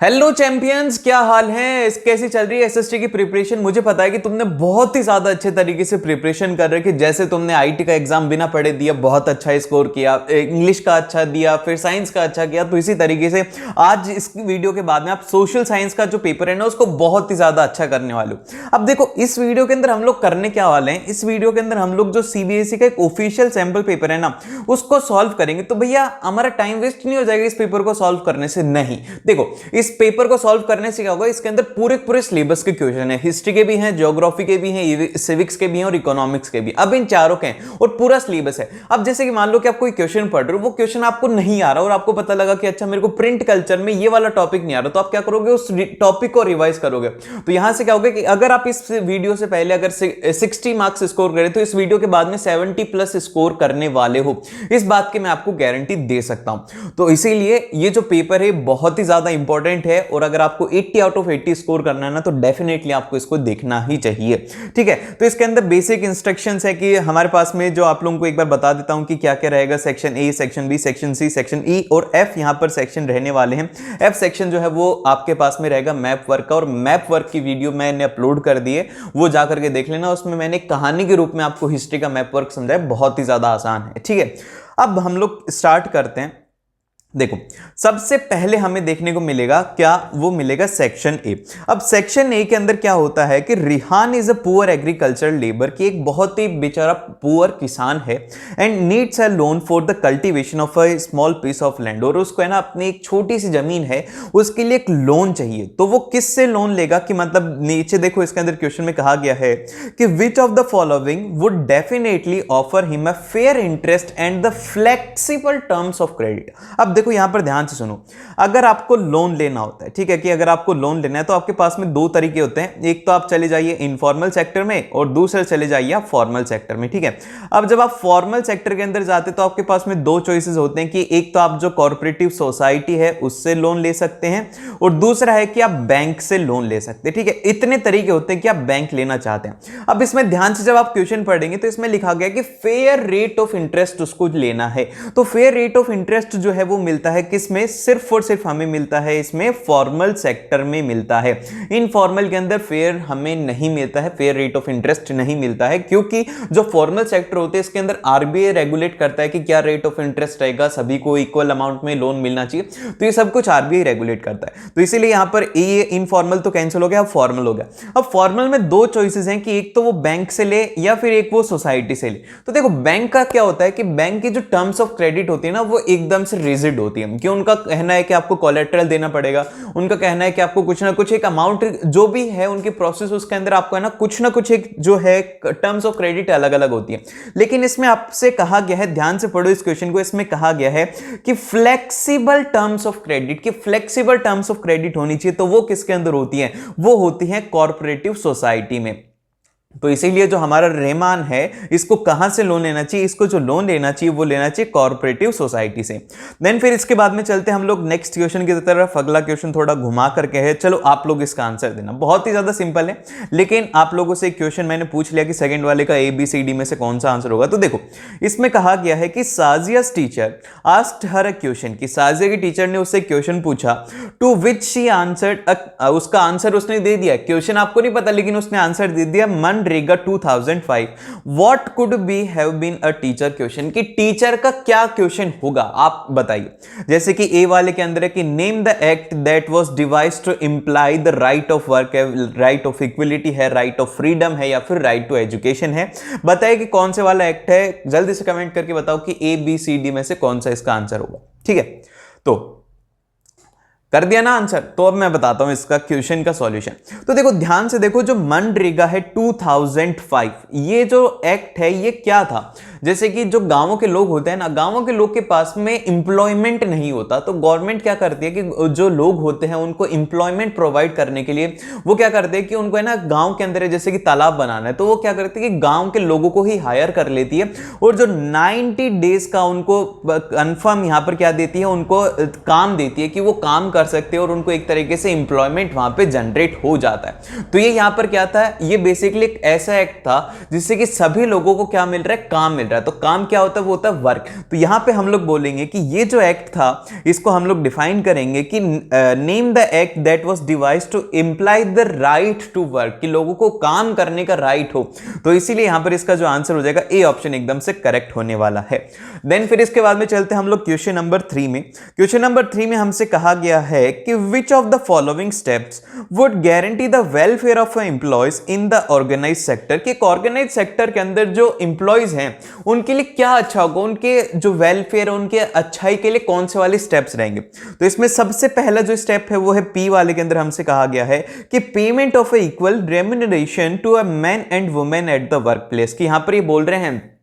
Hello champions, क्या हाल है? कैसी चल रही है एसएसटी की प्रिपरेशन? मुझे पता है कि तुमने बहुत ही ज्यादा अच्छे तरीके से प्रिपरेशन कर रखे। जैसे तुमने आईटी का एग्जाम बिना पढ़े दिया, बहुत अच्छा स्कोर किया, इंग्लिश का अच्छा दिया, फिर साइंस का अच्छा किया। तो इसी तरीके से आज इस वीडियो के बाद में आप सोशल साइंस का जो पेपर है ना, उसको बहुत ही ज्यादा अच्छा करने वाले हो। अब देखो, इस वीडियो के अंदर हम लोग करने क्या वाले हैं, इस वीडियो के अंदर हम लोग जो सीबीएसई का एक ऑफिशियल सैंपल पेपर है ना, उसको सॉल्व करेंगे। तो भैया हमारा टाइम वेस्ट नहीं हो जाएगा इस पेपर को सॉल्व करने से। नहीं, देखो, इस पेपर को सॉल्व करने से क्या होगा, इसके अंदर पूरे पूरे सिलेबस के क्वेश्चन है। हिस्ट्री के भी हैं, ज्योग्राफी के भी हैं, सिविक्स के भी हैं और इकोनॉमिक्स के भी। अब इन चारों के हैं और पूरा सिलेबस है। अब जैसे कि मान लो कि आप कोई क्वेश्चन पढ़ रहे हो, वो क्वेश्चन आपको नहीं आ रहा और आपको पता लगा कि अच्छा मेरे को प्रिंट कल्चर में ये वाला टॉपिक नहीं आ रहा, तो आप क्या करोगे, उस टॉपिक को रिवाइज करोगे। तो यहां से क्या होगा कि अगर आप इस वीडियो से पहले अगर 60 मार्क्स स्कोर करें, तो इस वीडियो के बाद में 70 प्लस स्कोर करने वाले हो, इस बात की मैं आपको गारंटी दे सकता हूं। तो इसीलिए ये जो पेपर है बहुत ही ज्यादा इंपॉर्टेंट है और अगर आपको 80 आउट ऑफ 80 स्कोर करना है ना, तो डेफिनेटली आपको इसको देखना ही चाहिए। ठीक है, तो इसके अंदर बेसिक इंस्ट्रक्शंस है कि हमारे पास में, जो आप लोगों को एक बार बता देता हूं कि क्या क्या रहेगा। Section A, section B, section C, section E और एफ यहां पर सेक्शन रहने वाले हैं। एफ सेक्शन जो है वो आपके पास में रहेगा मैप वर्क का, और मैप वर्क की वीडियो मैंने अपलोड कर दी है, वो जाकर के देख लेना। उसमें मैंने कहानी के रूप में आपको हिस्ट्री का मैप वर्क समझाया, बहुत ही ज्यादा आसान है। ठीक है, अब हम लोग स्टार्ट करते हैं। देखो, सबसे पहले हमें देखने को मिलेगा क्या, वो मिलेगा सेक्शन ए। अब सेक्शन ए के अंदर क्या होता है कि Rihan is a poor agricultural labour, की एक बहुत ही बेचारा पुअर किसान है and needs a loan for the cultivation of a small piece of land. और उसको है ना, अपनी एक छोटी सी जमीन है, उसके लिए एक लोन चाहिए। तो वो किससे लोन लेगा, कि मतलब नीचे देखो इसके अंदर क्वेश्चन में कहा गया है कि which of the following would definitely offer him a fair interest and the flexible terms of credit. अब देखो यहां पर ध्यान से सुनो, अगर आपको लोन लेना होता है, ठीक है, कि अगर आपको लोन लेना है तो आपके पास में दो तरीके होते हैं। एक तो आप चले जाइए इनफॉर्मल सेक्टर में और दूसरे चले जाइए आप फॉर्मल सेक्टर में। ठीक है, अब जब आप फॉर्मल सेक्टर के अंदर जाते तो आपके पास में दो चॉइसेस होते हैं कि एक तो आप जो कॉर्पोरेटिव सोसाइटी है उससे लोन ले सकते हैं और दूसरा है कि आप बैंक से लोन ले सकते हैं। ठीक है, इतने तरीके होते हैं कि आप बैंक लेना चाहते हैं। अब इसमें ध्यान से जब आप क्वेश्चन पढ़ेंगे तो इसमें लिखा गया कि फेयर रेट ऑफ इंटरेस्ट उसको लेना है। तो फेयर रेट ऑफ इंटरेस्ट जो है वो मिलता है किसमें, सिर्फ और सिर्फ हमें मिलता है इसमें फॉर्मल सेक्टर में मिलता है। इनफॉर्मल के अंदर फेयर हमें नहीं मिलता है, फेयर रेट ऑफ इंटरेस्ट नहीं मिलता है, क्योंकि जो फॉर्मल सेक्टर होते हैं इसके अंदर आरबीआई रेगुलेट करता है कि क्या रेट ऑफ इंटरेस्ट रहेगा, सभी को इक्वल अमाउंट में लोन मिलना चाहिए। तो ये सब कुछ आरबीआई रेगुलेट करता है। तो इसीलिए यहां पर ये इनफॉर्मल तो कैंसिल हो गया, अब फॉर्मल हो गया। अब फॉर्मल में दो चॉइसेस हैं कि एक तो वो बैंक से ले या फिर एक वो सोसाइटी से ले। तो देखो, बैंक का क्या होता है कि बैंक की जो टर्म्स ऑफ क्रेडिट होती है ना, वो एकदम से रिजिड होती है, कि उनका कहना है कि आपको कोलेटरल देना पड़ेगा, उनका कहना है कि आपको कुछ ना कुछ एक अमाउंट जो भी है उनकी प्रोसेस, उसके अंदर आपको है ना कुछ ना कुछ एक जो है टर्म्स ऑफ क्रेडिट अलग अलग होती है। लेकिन इसमें आपसे कहा गया है, ध्यान से पढ़ो इस क्वेश्चन को, इसमें कहा गया है कि फ्लेक्सिबल टर्म्स ऑफ क्रेडिट, की फ्लेक्सिबल टर्म्स ऑफ क्रेडिट होनी चाहिए। तो वो किसके अंदर होती है, वो होती है कॉर्पोरेटिव सोसाइटी में। तो इसीलिए जो हमारा रहमान है, इसको कहां से लोन लेना चाहिए, इसको जो लोन लेना चाहिए वो लेना चाहिए कॉर्पोरेटिव सोसाइटी से। देन फिर इसके बाद में चलते हैं हम लोग नेक्स्ट क्वेश्चन की तरफ। अगला क्वेश्चन थोड़ा घुमा करके है, चलो आप लोग इसका आंसर देना, बहुत ही ज्यादा सिंपल है। लेकिन आप लोगों से क्वेश्चन मैंने पूछ लिया कि सेकंड वाले का ABCD में से कौन सा आंसर होगा। तो देखो, इसमें कहा गया है कि Sajiya's teacher asked her a question, कि साजिया की टीचर ने उससे क्वेश्चन पूछा, टू विच शी आंसर्ड, उसका आंसर उसने दे दिया। क्वेश्चन आपको नहीं पता लेकिन उसने आंसर दे दिया, MNREGA 2005 what could be have been a teacher question, कि टीचर का क्या क्वेश्चन होगा आप बताइए। जैसे कि ए वाले के अंदर है कि name the act that was devised to imply the right of work है, राइट ऑफ इक्वलिटी है, राइट ऑफ फ्रीडम है, या फिर राइट टू एजुकेशन है। बताइए कि कौन से वाला एक्ट है, जल्दी से कमेंट करके बताओ कि ABCD में से कौन सा इसका आंसर होगा। ठीक है, तो कर दिया ना आंसर। तो अब मैं बताता हूं इसका क्वेश्चन का सॉल्यूशन। तो देखो, ध्यान से देखो, जो मनरेगा है 2005, ये जो एक्ट है ये क्या था, जैसे कि जो गांवों के लोग होते हैं ना, गांवों के लोग के पास में एम्प्लॉयमेंट नहीं होता, तो गवर्नमेंट क्या करती है कि जो लोग होते हैं उनको एम्प्लॉयमेंट प्रोवाइड करने के लिए वो क्या करते हैं कि उनको है ना गांव के अंदर जैसे कि तालाब बनाना है, तो वो क्या करती है कि गांव के लोगों को ही हायर कर लेती है और जो 90 डेज का उनको कंफर्म यहां पर क्या देती है, उनको काम देती है कि वो काम कर सकते हैं और उनको एक तरीके से एम्प्लॉयमेंट वहां पे जनरेट हो जाता है। तो ये यहां पर क्या था, ये बेसिकली एक ऐसा एक्ट था जिससे कि सभी लोगों को क्या मिल रहा है, काम मिल रहा है। रहा है। तो काम क्या होता है, वो होता है वर्क। तो यहां पे हम लोग बोलेंगे कि ये जो एक्ट था इसको हम लोग डिफाइन करेंगे कि name the act that was devised to imply the right to work, कि लोगों को काम करने का राइट हो। तो इसीलिए यहां पर इसका जो आंसर हो जाएगा ए ऑप्शन एकदम से करेक्ट होने वाला है। देन फिर इसके बाद में चलते हैं हम लोग क्वेश्चन नंबर 3 में। क्वेश्चन नंबर 3 में हमसे कहा गया है कि which of the following steps would guarantee the welfare of employees in the organize sector, कि ऑर्गेनाइज सेक्टर के अंदर जो एम्प्लॉयज हैं उनके लिए क्या अच्छा होगा, उनके जो वेलफेयर, उनके अच्छाई के लिए कौन से वाले स्टेप्स रहेंगे। तो इसमें सबसे पहला जो स्टेप है वो है पी वाले के अंदर हमसे कहा गया है कि payment of a equal remuneration to a man and women at the work place, कि यहां पर ये बोल रहे हैं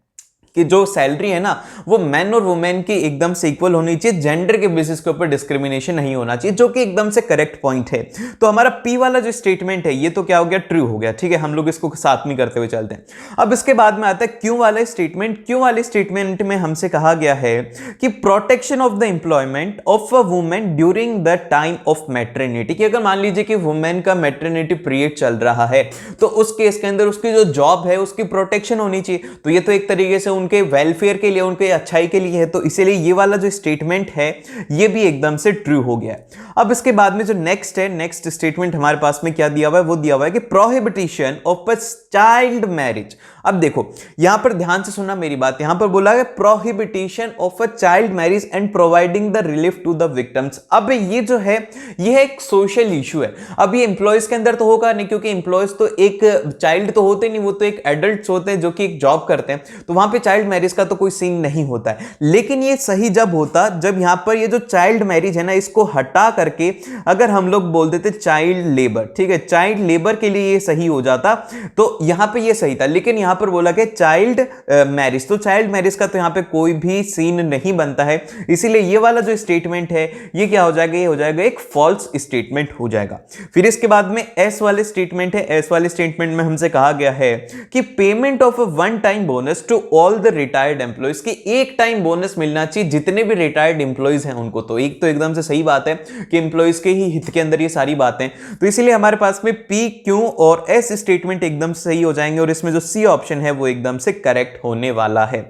कि जो सैलरी है ना वो मैन और वुमेन की एकदम से इक्वल होनी चाहिए, जेंडर के बेसिस के ऊपर डिस्क्रिमिनेशन नहीं होना चाहिए, जो कि एकदम से करेक्ट पॉइंट है। तो हमारा पी वाला जो स्टेटमेंट है ये तो क्या हो गया, ट्रू हो गया। ठीक है, हम लोग इसको साथ में करते हुए चलते हैं। अब इसके बाद में आता है क्यू वाला स्टेटमेंट। क्यू वाले स्टेटमेंट में हमसे कहा गया है कि protection of the employment of a women during the time of maternity, कि अगर मान लीजिए कि वुमेन का मैटरनिटी पीरियड चल रहा है तो उस केस के अंदर उसकी जो जॉब है उसकी प्रोटेक्शन होनी चाहिए। तो ये तो एक तरीके से उनके वेलफेयर के लिए, उनके अच्छाई के लिए है। तो इसीलिए ये वाला जो स्टेटमेंट है ये भी एकदम से ट्रू हो गया है। अब इसके बाद में जो नेक्स्ट है, नेक्स्ट स्टेटमेंट हमारे पास में क्या दिया हुआ है, वो दिया हुआ है कि prohibition of a child marriage. अब देखो यहां पर ध्यान से सुनना मेरी बात, यहां पर बोला है prohibition of a child marriage and providing the relief to the victims. अब ये जो है ये एक सोशल इशू है। अब ये एम्प्लॉयज के अंदर तो होगा नहीं, क्योंकि एम्प्लॉयज तो एक चाइल्ड तो होते नहीं, वो तो एक एडल्ट होते हैं जो कि एक जॉब करते हैं, तो वहां पे चाइल्ड मैरिज का तो कोई सीन नहीं होता है। लेकिन ये सही जब होता जब यहां पर ये जो चाइल्ड मैरिज है ना इसको हटा करके अगर हम लोग बोल देते चाइल्ड लेबर, ठीक है, चाइल्ड लेबर के लिए ये सही हो जाता, तो यहां पे ये सही था। लेकिन यहां पर बोला कि चाइल्ड मैरिज, तो चाइल्ड मैरिज का तो यहां पे कोई भी सीन नहीं बनता है, इसीलिए ये वाला जो स्टेटमेंट है ये क्या हो जाएगा, ये हो जाएगा एक फॉल्स स्टेटमेंट हो जाएगा। फिर इसके बाद में एस वाले स्टेटमेंट है। एस वाले स्टेटमेंट में हमसे कहा गया है कि payment of a one time bonus to all the retired employees, की एक टाइम बोनस मिलना चाहिए जितने भी रिटायर्ड एम्प्लॉयज हैं उनको। तो एक तो एकदम से सही बात है कि एम्प्लॉयज के ही हित के अंदर ये सारी बातें, तो इसीलिए हमारे पास में पी, क्यू और एस स्टेटमेंट एकदम सही हो जाएंगे और इसमें जो सी ऑप्शन है वो एकदम से करेक्ट होने वाला है।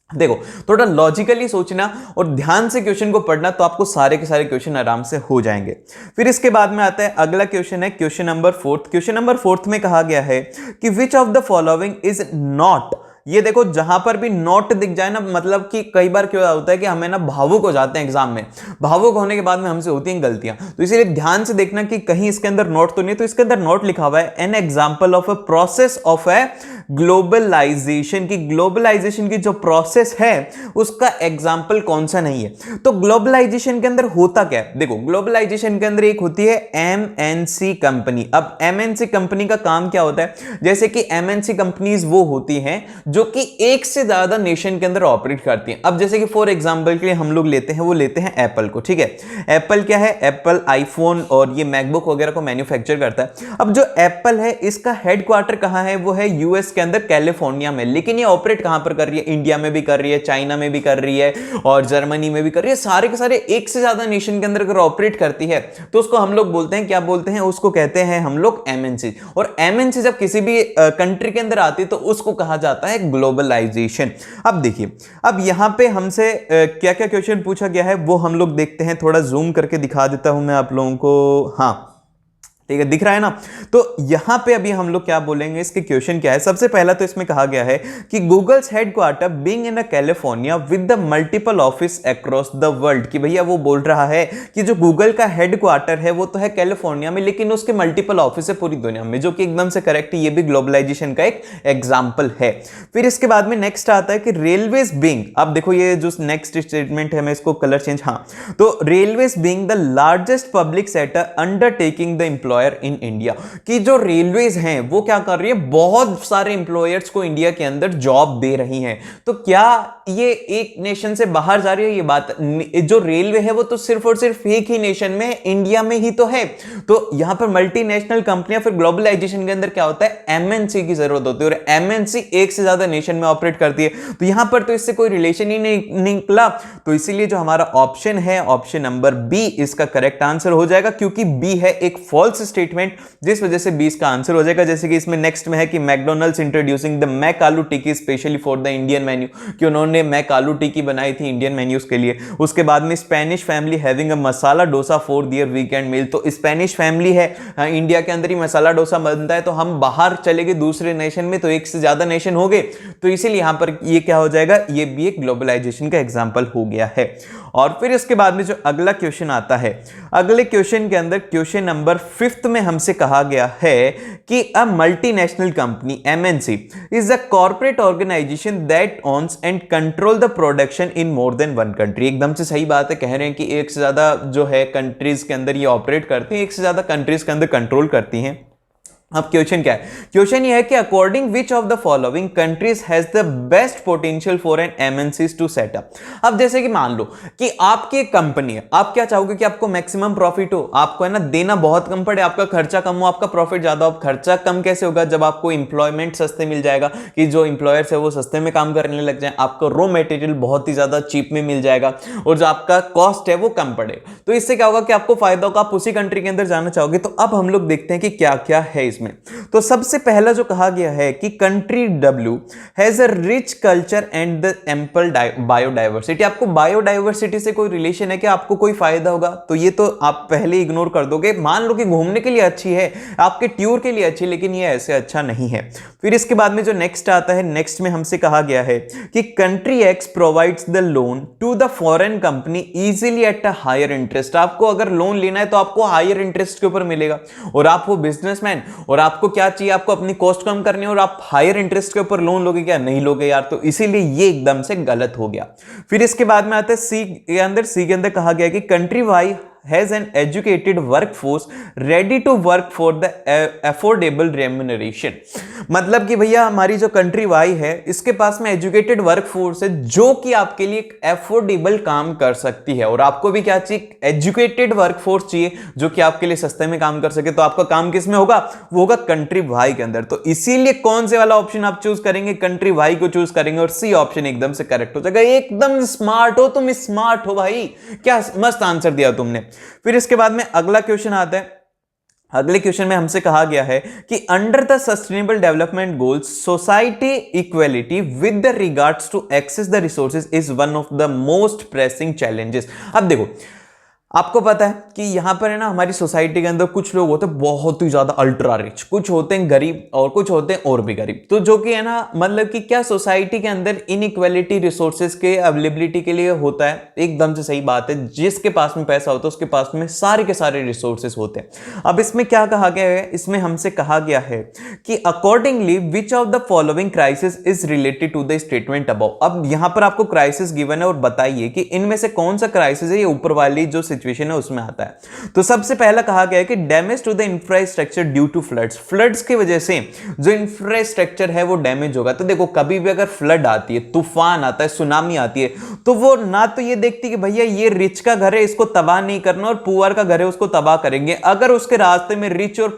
देखो थोड़ा लॉजिकली सोचना और ध्यान से क्वेश्चन को पढ़ना तो आपको सारे के सारे क्वेश्चन आराम से हो जाएंगे। फिर इसके बाद में आता है अगला क्वेश्चन है क्वेश्चन नंबर 4। क्वेश्चन नंबर 4 में कहा गया है कि which of the following is not. ये देखो जहां पर भी नॉट दिख जाए ना, मतलब कि कई बार क्या होता है कि हमें ना भावुक हो जाते हैं एग्जाम में, भावुक होने के बाद में हमसे होती हैं गलतियां, तो इसीलिए ध्यान से देखना कि कहीं इसके अंदर नॉट तो नहीं। तो इसके अंदर नॉट लिखा हुआ है an example of a process of a globalization, की ग्लोबलाइजेशन की जो प्रोसेस है उसका एग्जाम्पल कौन सा नहीं है। तो ग्लोबलाइजेशन के अंदर होता क्या है, देखो ग्लोबलाइजेशन के अंदर एक होती है एमएनसी कंपनी। अब एमएनसी कंपनी का काम क्या होता है, जैसे कि एमएनसी कंपनीज वो होती हैं जो कि एक से ज्यादा नेशन के अंदर ऑपरेट करती हैं। अब जैसे कि फॉर एग्जांपल के लिए हम लोग लेते हैं, वो लेते हैं एप्पल को, ठीक है। एप्पल क्या है, एप्पल आईफोन और ये मैकबुक वगैरह को मैन्युफैक्चर करता है। अब जो एप्पल है इसका हेडक्वार्टर कहां है, वो है यूएस के अंदर कैलिफोर्निया में। लेकिन ये ऑपरेट कहां पर कर रही है, इंडिया में भी कर रही है, चाइना में भी कर रही है और जर्मनी में भी कर रही है। सारे के सारे एक से ज्यादा नेशन के अंदर अगर ऑपरेट करती है तो उसको हम लोग बोलते हैं, क्या बोलते हैं, उसको कहते हैं हम लोग एमएनसी। और एमएनसी जब किसी भी कंट्री के अंदर आती है तो उसको कहा जाता है ग्लोबलाइजेशन। अब देखिए अब यहां पे हमसे क्या क्या क्वेश्चन पूछा गया है वो हम लोग देखते हैं। थोड़ा जूम करके दिखा देता हूं मैं आप लोगों को, हाँ ठीक है दिख रहा है ना। तो यहां पे अभी हम लोग क्या बोलेंगे, इसके क्वेश्चन क्या है। सबसे पहला तो इसमें कहा गया है कि Google's headquarter being in California with the multiple office across the world, कि भैया वो बोल रहा है कि जो गूगल का हेडक्वार्टर है वो तो है कैलिफोर्निया में, लेकिन उसके मल्टीपल ऑफिस है पूरी दुनिया में, जो कि एकदम से करेक्ट है। ये भी ग्लोबलाइजेशन का एक एग्जाम्पल है। फिर इसके बाद में नेक्स्ट आता है कि रेलवेज बीइंग, अब देखो ये जो नेक्स्ट स्टेटमेंट है मैं इसको कलर चेंज, हाँ तो railways being the largest public sector undertaking the employ in India, कि जो रेलवेज हैं वो क्या कर रही है, बहुत सारे एम्प्लॉयर्स को इंडिया के अंदर जॉब दे रही हैं। तो क्या ये एक नेशन से बाहर जा रही है, ये बात जो रेलवे है वो तो सिर्फ और सिर्फ एक ही नेशन में, इंडिया में ही तो है। तो यहां पर मल्टीनेशनल कंपनियां, फिर ग्लोबलाइजेशन के अंदर क्या होता है, एमएनसी की जरूरत होती है और एमएनसी एक से ज्यादा नेशन में ऑपरेट करती है। तो यहां पर तो इससे कोई रिलेशन ही नहीं निकला, तो इसीलिए जो हमारा ऑप्शन है ऑप्शन नंबर बी इसका करेक्ट आंसर हो जाएगा, क्योंकि बी है एक फॉल्स स्टेटमेंट जिस वजह से 20 का आंसर हो जाएगा। जैसे कि इसमें नेक्स्ट में है कि McDonald's introducing the Mc aloo tikki specially for the Indian menu, कि उन्होंने मैक आलू टिक्की बनाई थी इंडियन मेन्यूज के लिए। उसके बाद में Spanish family having a masala dosa for their weekend meal, तो स्पेनिश फैमिली है, इंडिया के अंदर ही मसाला डोसा बनता है, तो हम बाहर चले गए दूसरे नेशन में, तो एक से ज्यादा नेशन हो गए, तो इसीलिए यहां पर ये क्या हो जाएगा, ये भी एक ग्लोबलाइजेशन का एग्जांपल हो गया है। और फिर इसके बाद में जो अगला क्वेश्चन आता है, अगले क्वेश्चन के अंदर क्वेश्चन नंबर 5 में हमसे कहा गया है कि a multinational company MNC is a corporate organization that owns and control the production in more than one country. एकदम से सही बात है, कह रहे हैं कि एक से ज्यादा जो है कंट्रीज के अंदर ये ऑपरेट करती हैं, एक से ज्यादा कंट्रीज के अंदर कंट्रोल करती हैं। अब क्वेश्चन क्या है, क्वेश्चन ये है कि according which of the following countries has the best potential for an MNCs to set up. अब जैसे कि मान लो कि आपकी एक कंपनी है, आप क्या चाहोगे कि आपको मैक्सिमम प्रॉफिट हो, आपको है ना देना बहुत कम पड़े, आपका खर्चा कम हो, आपका प्रॉफिट ज्यादा हो। खर्चा कम कैसे होगा, जब आपको इंप्लॉयमेंट सस्ते मिल जाएगा, कि जो इंप्लॉयर्स है वो सस्ते में काम करने लग जाए, आपको रॉ मटेरियल बहुत ही ज्यादा चीप में मिल जाएगा, और जो आपका कॉस्ट है वो कम पड़ेगा, तो इससे क्या होगा कि आपको फायदा होगा, आप उसी कंट्री के अंदर जाना चाहोगे। तो अब हम लोग देखते हैं कि क्या क्या है इसमें। तो सबसे पहला जो कहा गया है कि country W has a rich culture and the ample biodiversity. आपको बायोडाइवर्सिटी से कोई रिलेशन है क्या, आपको कोई फायदा होगा, तो ये तो आप पहले इग्नोर कर दोगे। मान लो कि घूमने के लिए अच्छी है, आपके टूर के लिए अच्छी, लेकिन ये ऐसे अच्छा नहीं है। फिर इसके बाद में जो नेक्स्ट आता है, नेक्स्ट में हमसे कहा गया है कि country X provides the loan to the foreign company easily at a higher interest. आपको अगर लोन लेना है तो आपको हायर इंटरेस्ट के ऊपर मिलेगा, और आप हो बिजनेसमैन और आपको क्या चाहिए, आपको अपनी कॉस्ट कम करनी है, और आप हायर इंटरेस्ट के ऊपर लोन लोगे क्या, नहीं लोगे यार, तो इसीलिए ये एकदम से गलत हो गया। फिर इसके बाद में आता है सी के अंदर कहा गया कि country Y has an educated workforce ready to work for the affordable remuneration। मतलब कि भैया हमारी जो कंट्री वाई है, इसके पास में एजुकेटेड वर्कफोर्स है जो कि आपके लिए एक अफोर्डेबल काम कर सकती है। और आपको भी क्या चाहिए, एजुकेटेड वर्कफोर्स चाहिए जो कि आपके लिए सस्ते में काम कर सके। तो आपका काम किस में होगा, वो होगा कंट्री वाई के अंदर। तो इसीलिए कौन से वाला ऑप्शन आप चूज करेंगे, कंट्री वाई को चूज करेंगे, और सी ऑप्शन एकदम से करेक्ट हो जाएगा। एकदम स्मार्ट हो तुम, स्मार्ट हो भाई, क्या मस्त आंसर दिया तुमने। फिर इसके बाद में अगला क्वेश्चन आता है। अगले क्वेश्चन में हमसे कहा गया है कि under the sustainable development goals society equality with the regards to access the resources is one of the most pressing challenges. अब देखो, आपको पता है कि यहां पर है ना हमारी सोसाइटी के अंदर कुछ लोग होते हैं बहुत ही ज्यादा अल्ट्रा रिच, कुछ होते हैं गरीब, और कुछ होते हैं और भी गरीब। तो जो कि है ना, मतलब कि क्या सोसाइटी के अंदर इनइक्वालिटी रिसोर्सेज के अवेलेबिलिटी के लिए होता है। एकदम से सही बात है, जिसके पास में पैसा होता है उसके पास में सारे के सारे रिसोर्सेज होते हैं। अब इसमें क्या कहा गया है, इसमें हमसे कहा गया है कि accordingly which of the following crisis is related to the statement above. अब यहां पर आपको क्राइसिस गिवन है और बताइए कि इनमें से कौन सा क्राइसिस है, ये ऊपर वाली जो सिचुएशन है उसमें आता है। तो सबसे पहला कहा गया है कि damage to the infrastructure due to floods. Floods की वजह से जो इंफ्रास्ट्रक्चर है वो डैमेज होगा। तो देखो, कभी भी अगर फ्लड आती है, तूफान आता है, सुनामी आती है, तो वो ना तो ये देखती कि भैया ये रिच का घर है इसको तबाह नहीं करना, और पुअर का घर है उसको तबाह करेंगे। अगर उसके रास्ते में रिच और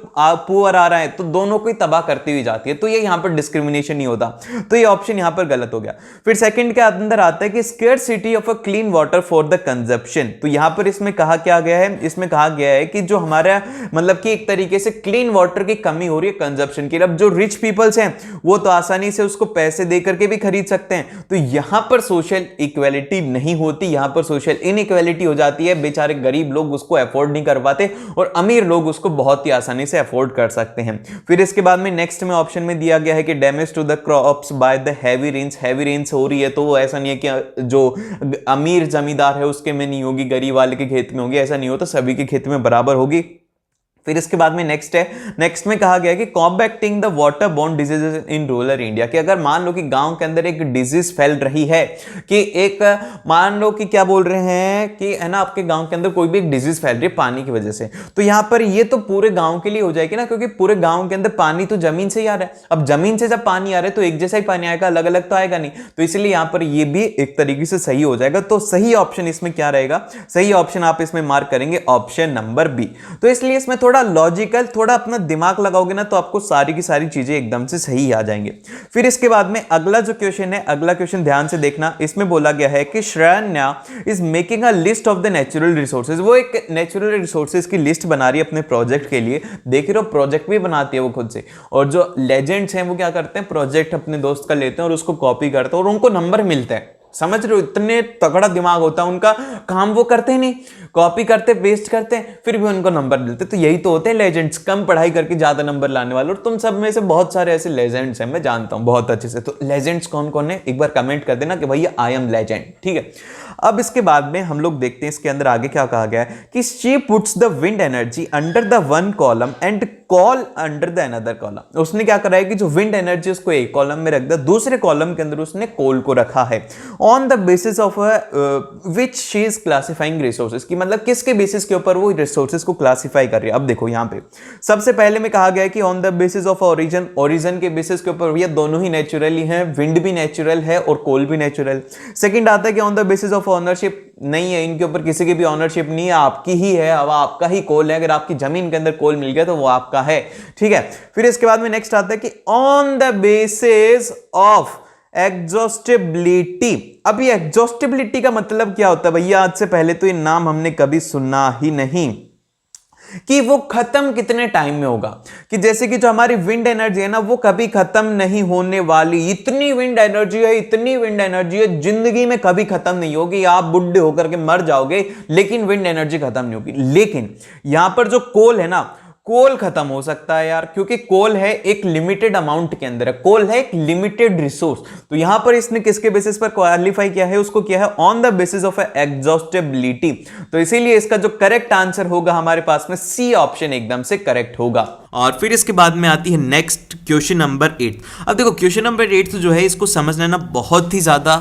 पुअर आ रहा है तो दोनों को ही तबाह करती हुई जाती है। तो ये यहां पर डिस्क्रिमिनेशन नहीं होता, तो ये ऑप्शन यहां पर गलत हो गया। फिर सेकंड के अंदर आता है कि scarcity of a clean water for the consumption. तो यहां पर इसमें कहा क्या गया है, इसमें कहा गया है कि जो हमारा मतलब कि एक तरीके से क्लीन वाटर की कमी हो रही है कंजप्शन की। अब जो रिच पीपल्स हैं वो तो आसानी से उसको पैसे दे करके भी खरीद सकते हैं, तो यहां पर सोशल इक्वेलिटी नहीं होती, यहां पर सोशल इनइक्वेलिटी हो जाती है। बेचारे गरीब लोग उसको अफोर्ड नहीं कर पाते और अमीर लोग उसको बहुत ही आसानी से अफोर्ड कर सकते हैं। फिर इसके बाद में नेक्स्ट में ऑप्शन में दिया गया है कि damage to the crops by the heavy rains. Heavy rains हो रही है तो वो ऐसा नहीं है कि जो अमीर जमींदार है उसके में नहीं होगी, गरीब वाले के खेत में होगी, ऐसा नहीं होता, सभी के खेत में बराबर होगी। फिर इसके बाद में नेक्स्ट है, नेक्स्ट में कहा गया है कि combating the water borne diseases in rural India. कि अगर मान लो कि गांव के अंदर एक डिजीज फैल रही है, कि एक मान लो कि क्या बोल रहे हैं कि है ना आपके गांव के अंदर कोई भी एक डिजीज फैल रही है पानी की वजह से, तो यहां पर ये तो पूरे गांव के लिए हो जाएगी ना, क्योंकि पूरे गांव के अंदर पानी तो जमीन से ही आ रहा है। अब जमीन से जब पानी आ रहा है तो एक जैसा ही पानी आएगा, अलग अलग तो आएगा नहीं, तो इसलिए यहां पर ये भी एक तरीके से सही हो जाएगा। तो सही ऑप्शन इसमें क्या रहेगा, सही ऑप्शन आप इसमें मार्क करेंगे ऑप्शन नंबर बी। तो इसलिए इसमें थोड़ा थोड़ा लॉजिकल, थोड़ा अपना दिमाग लगाओगे ना तो आपको सारी की सारी चीजें एकदम से सही आ जाएंगे। फिर इसके बाद में अगला जो क्वेश्चन है, अगला क्वेश्चन ध्यान से देखना, इसमें बोला गया है कि Shreya is making a list of the natural resources. वो एक नेचुरल रिसोर्सेज की लिस्ट बना रही है अपने प्रोजेक्ट के लिए। देख रहे हो, प्रोजेक्ट भी बनाती है वो खुद से। और जो लेजेंड्स हैं वो क्या करते हैं, प्रोजेक्ट अपने दोस्त का लेते हैं और उसको कॉपी करते हैं और उनको नंबर मिलते हैं। समझ रहे हो, इतने तगड़ा दिमाग होता है उनका। काम वो करते नहीं, कॉपी करते, पेस्ट करते, फिर भी उनको नंबर मिलते। तो यही तो होते हैं लेजेंड्स, कम पढ़ाई करके ज्यादा नंबर लाने वाले। और तुम सब में से बहुत सारे ऐसे लेजेंड्स हैं, मैं जानता हूं बहुत अच्छे से। तो लेजेंड्स कौन कौन है, एक बार कमेंट कर देना कि भैया आई एम लेजेंड, ठीक है। अब इसके बाद में हम लोग देखते हैं इसके अंदर आगे क्या कहा गया है कि she puts the wind energy under the one column and call under the another column. उसने क्या करा है कि जो विंड एनर्जी उसको एक कॉलम में रख दिया, दूसरे कॉलम के अंदर उसने कोल को रखा है on the basis of which she is classifying resources की, मतलब किसके बेसिस के ऊपर वो रिसोर्सेज को क्लासिफाई कर रही है। अब देखो यहां पे सबसे पहले में कहा गया है कि on the basis of origin, origin के बेसिस के ऊपर ये दोनों ही नेचुरली हैं, विंड भी नेचुरल है और कोल भी नेचुरल। सेकंड आता है कि on the basis of ownership, नहीं है इनके ऊपर किसी की भी ऑनरशिप नहीं है, आपकी ही है, अब आपका ही कोल है। अगर आपकी जमीन के अंदर कोल मिल गया तो वो आपका है, ठीक है। फिर इसके बाद में नेक्स्ट आता है कि on the basis of exhaustibility. अब ये एग्जॉस्टिबिलिटी का मतलब क्या होता है भैया, आज से पहले तो ये नाम हमने कभी सुना ही नहीं, कि वो खत्म कितने टाइम में होगा। कि जैसे कि जो हमारी विंड एनर्जी है ना, वो कभी खत्म नहीं होने वाली। इतनी विंड एनर्जी है, इतनी विंड एनर्जी है, जिंदगी में कभी खत्म नहीं होगी। आप बुढ़े होकर के मर जाओगे लेकिन विंड एनर्जी खत्म नहीं होगी। लेकिन यहां पर जो कोल है ना, कोल खत्म हो सकता है यार, क्योंकि कोल है एक लिमिटेड अमाउंट के अंदर है, कोल है एक लिमिटेड रिसोर्स। तो यहां पर इसने किसके बेसिस पर क्वालिफाई किया है, उसको किया है on the basis of exhaustibility. तो इसीलिए इसका जो करेक्ट आंसर होगा हमारे पास में सी ऑप्शन एकदम से करेक्ट होगा। और फिर इसके बाद में आती है नेक्स्ट क्वेश्चन नंबर 8। अब देखो क्वेश्चन नंबर 8 जो है, इसको समझना ना बहुत ही ज्यादा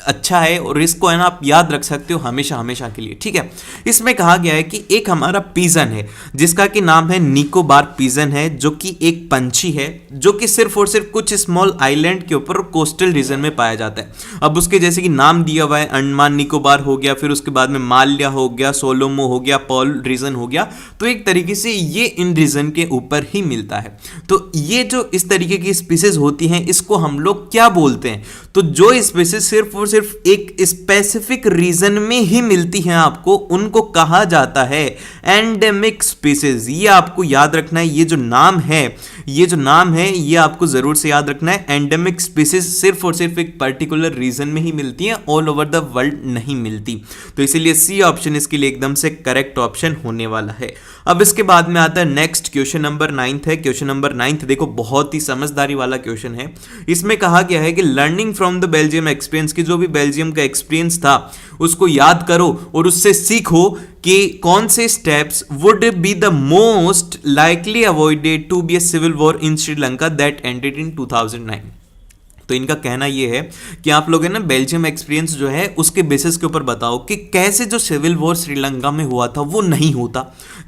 अच्छा है और इसको है ना आप याद रख सकते हो हमेशा हमेशा के लिए, ठीक है। इसमें कहा गया है कि एक हमारा पिजन है जिसका कि नाम है निकोबार पिजन है, जो कि एक पंछी है जो कि सिर्फ और सिर्फ कुछ स्मॉल आइलैंड के ऊपर कोस्टल रीजन में पाया जाता है। अब उसके जैसे कि नाम दिया हुआ है, अंडमान निकोबार हो गया, फिर उसके बाद में माल्या हो गया, सोलोमो हो गया, पॉल रीजन हो गया। तो एक तरीके से ये इन रीजन के ऊपर ही मिलता है। तो ये जो इस तरीके की स्पीसीज होती हैं, इसको हम लोग क्या बोलते हैं, तो जो स्पीसीज सिर्फ और सिर्फ एक स्पेसिफिक रीजन में ही मिलती हैं आपको, उनको कहा जाता है एंडेमिक स्पीसीज। ये आपको याद रखना है, ये जो नाम है ये आपको जरूर से याद रखना है। एंडेमिक स्पीसीज सिर्फ और सिर्फ एक पर्टिकुलर रीजन में ही मिलती हैं, ऑल ओवर द वर्ल्ड नहीं मिलती। तो इसीलिए सी ऑप्शन इसके लिए एकदम से करेक्ट ऑप्शन होने वाला है। अब इसके बाद में आता है नेक्स्ट क्वेश्चन नंबर 9 है। क्वेश्चन नंबर 9 देखो बहुत ही समझदारी वाला क्वेश्चन है। इसमें कहा गया है कि learning from the Belgium experience, की जो भी बेल्जियम का एक्सपीरियंस था उसको याद करो और उससे सीखो कि कौन से steps would be the most likely avoided to be a civil war in Sri Lanka that ended in 2009। तो इनका कहना यह है कि आप लोग है ना बेल्जियम एक्सपीरियंस जो है उसके बेसिस के ऊपर बताओ कि कैसे जो सिविल वॉर श्रीलंका में हुआ था वो नहीं होता,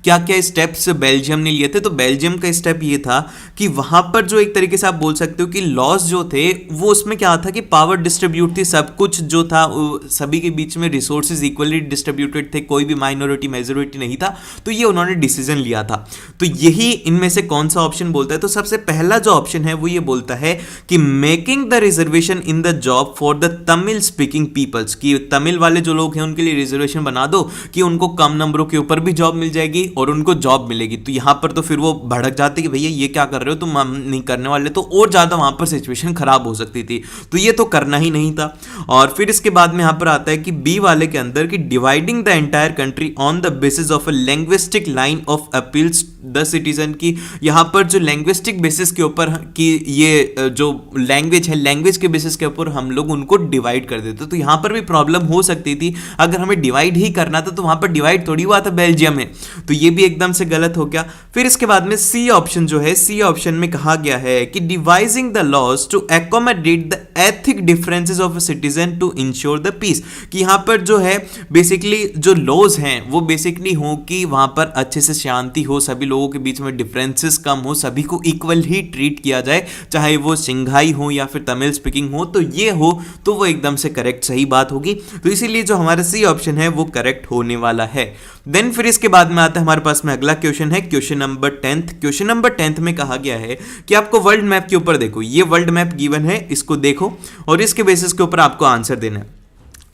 क्या क्या स्टेप्स बेल्जियम ने लिए थे। तो बेल्जियम का स्टेप ये था कि वहां पर जो एक तरीके से आप बोल सकते हो कि लॉस जो थे वो उसमें क्या था कि पावर डिस्ट्रीब्यूट थी, सब कुछ जो था सभी के बीच में रिसोर्सेज इक्वली डिस्ट्रीब्यूटेड थे, कोई भी माइनॉरिटी मेजॉरिटी नहीं था। तो ये उन्होंने डिसीजन लिया था। तो यही इनमें से कौन सा ऑप्शन बोलता है, तो सबसे पहला जो ऑप्शन है वो ये बोलता है कि making the reservation in the job for the Tamil speaking peoples, की तमिल वाले जो लोग हैं उनके लिए रिजर्वेशन बना दो कि उनको कम नंबरों के ऊपर भी जॉब मिल जाएगी और उनको जॉब मिलेगी। तो यहां पर तो फिर वो भड़क जाते कि भैया ये क्या कर रहे हो तुम, हम नहीं करने वाले, तो और ज्यादा वहां पर सिचुएशन खराब हो सकती थी। तो ये तो करना ही नहीं था। और फिर इसके बाद में यहां पर आता है कि बी वाले के अंदर कि dividing the entire country on the basis of a linguistic line of appeals the citizen, की यहां पर जो लैंग्विस्टिक बेसिस के ऊपर कि ये जो लैंग्वेज है, लैंग्वेज के बेसिस के ऊपर हम लोग उनको डिवाइड कर देते। तो यहां पर भी प्रॉब्लम हो सकती थी, अगर हमें डिवाइड ही करना था तो वहां पर डिवाइड थोड़ी हुआ था बेल्जियम में। तो ये भी एकदम से गलत हो गया। फिर इसके बाद में सी ऑप्शन जो है, सी ऑप्शन में कहा गया है कि devising the laws to accommodate the ethic differences of a citizen to ensure the peace, कि यहां पर जो है बेसिकली जो लॉज हैं वो बेसिकली हो कि वहां पर अच्छे से शांति हो, सभी लोगों के बीच में डिफरेंसेस कम हो, सभी को इक्वल ही ट्रीट किया जाए, चाहे वो सिंघाई हो या फिर तमिल स्पीकिंग हो तो ये हो, तो वो एकदम से करेक्ट सही बात होगी। तो इसीलिए जो हमारा सी ऑप्शन है वो करेक्ट होने वाला है। देन फिर इसके बाद में आता है हमारे पास में अगला क्वेश्चन है question number 10th। Question number 10th में कहा गया है कि आपको वर्ल्ड मैप के ऊपर देखो, ये वर्ल्ड मैप गिवन है, इसको देखो और इसके बेसिस के ऊपर आपको आंसर देना है।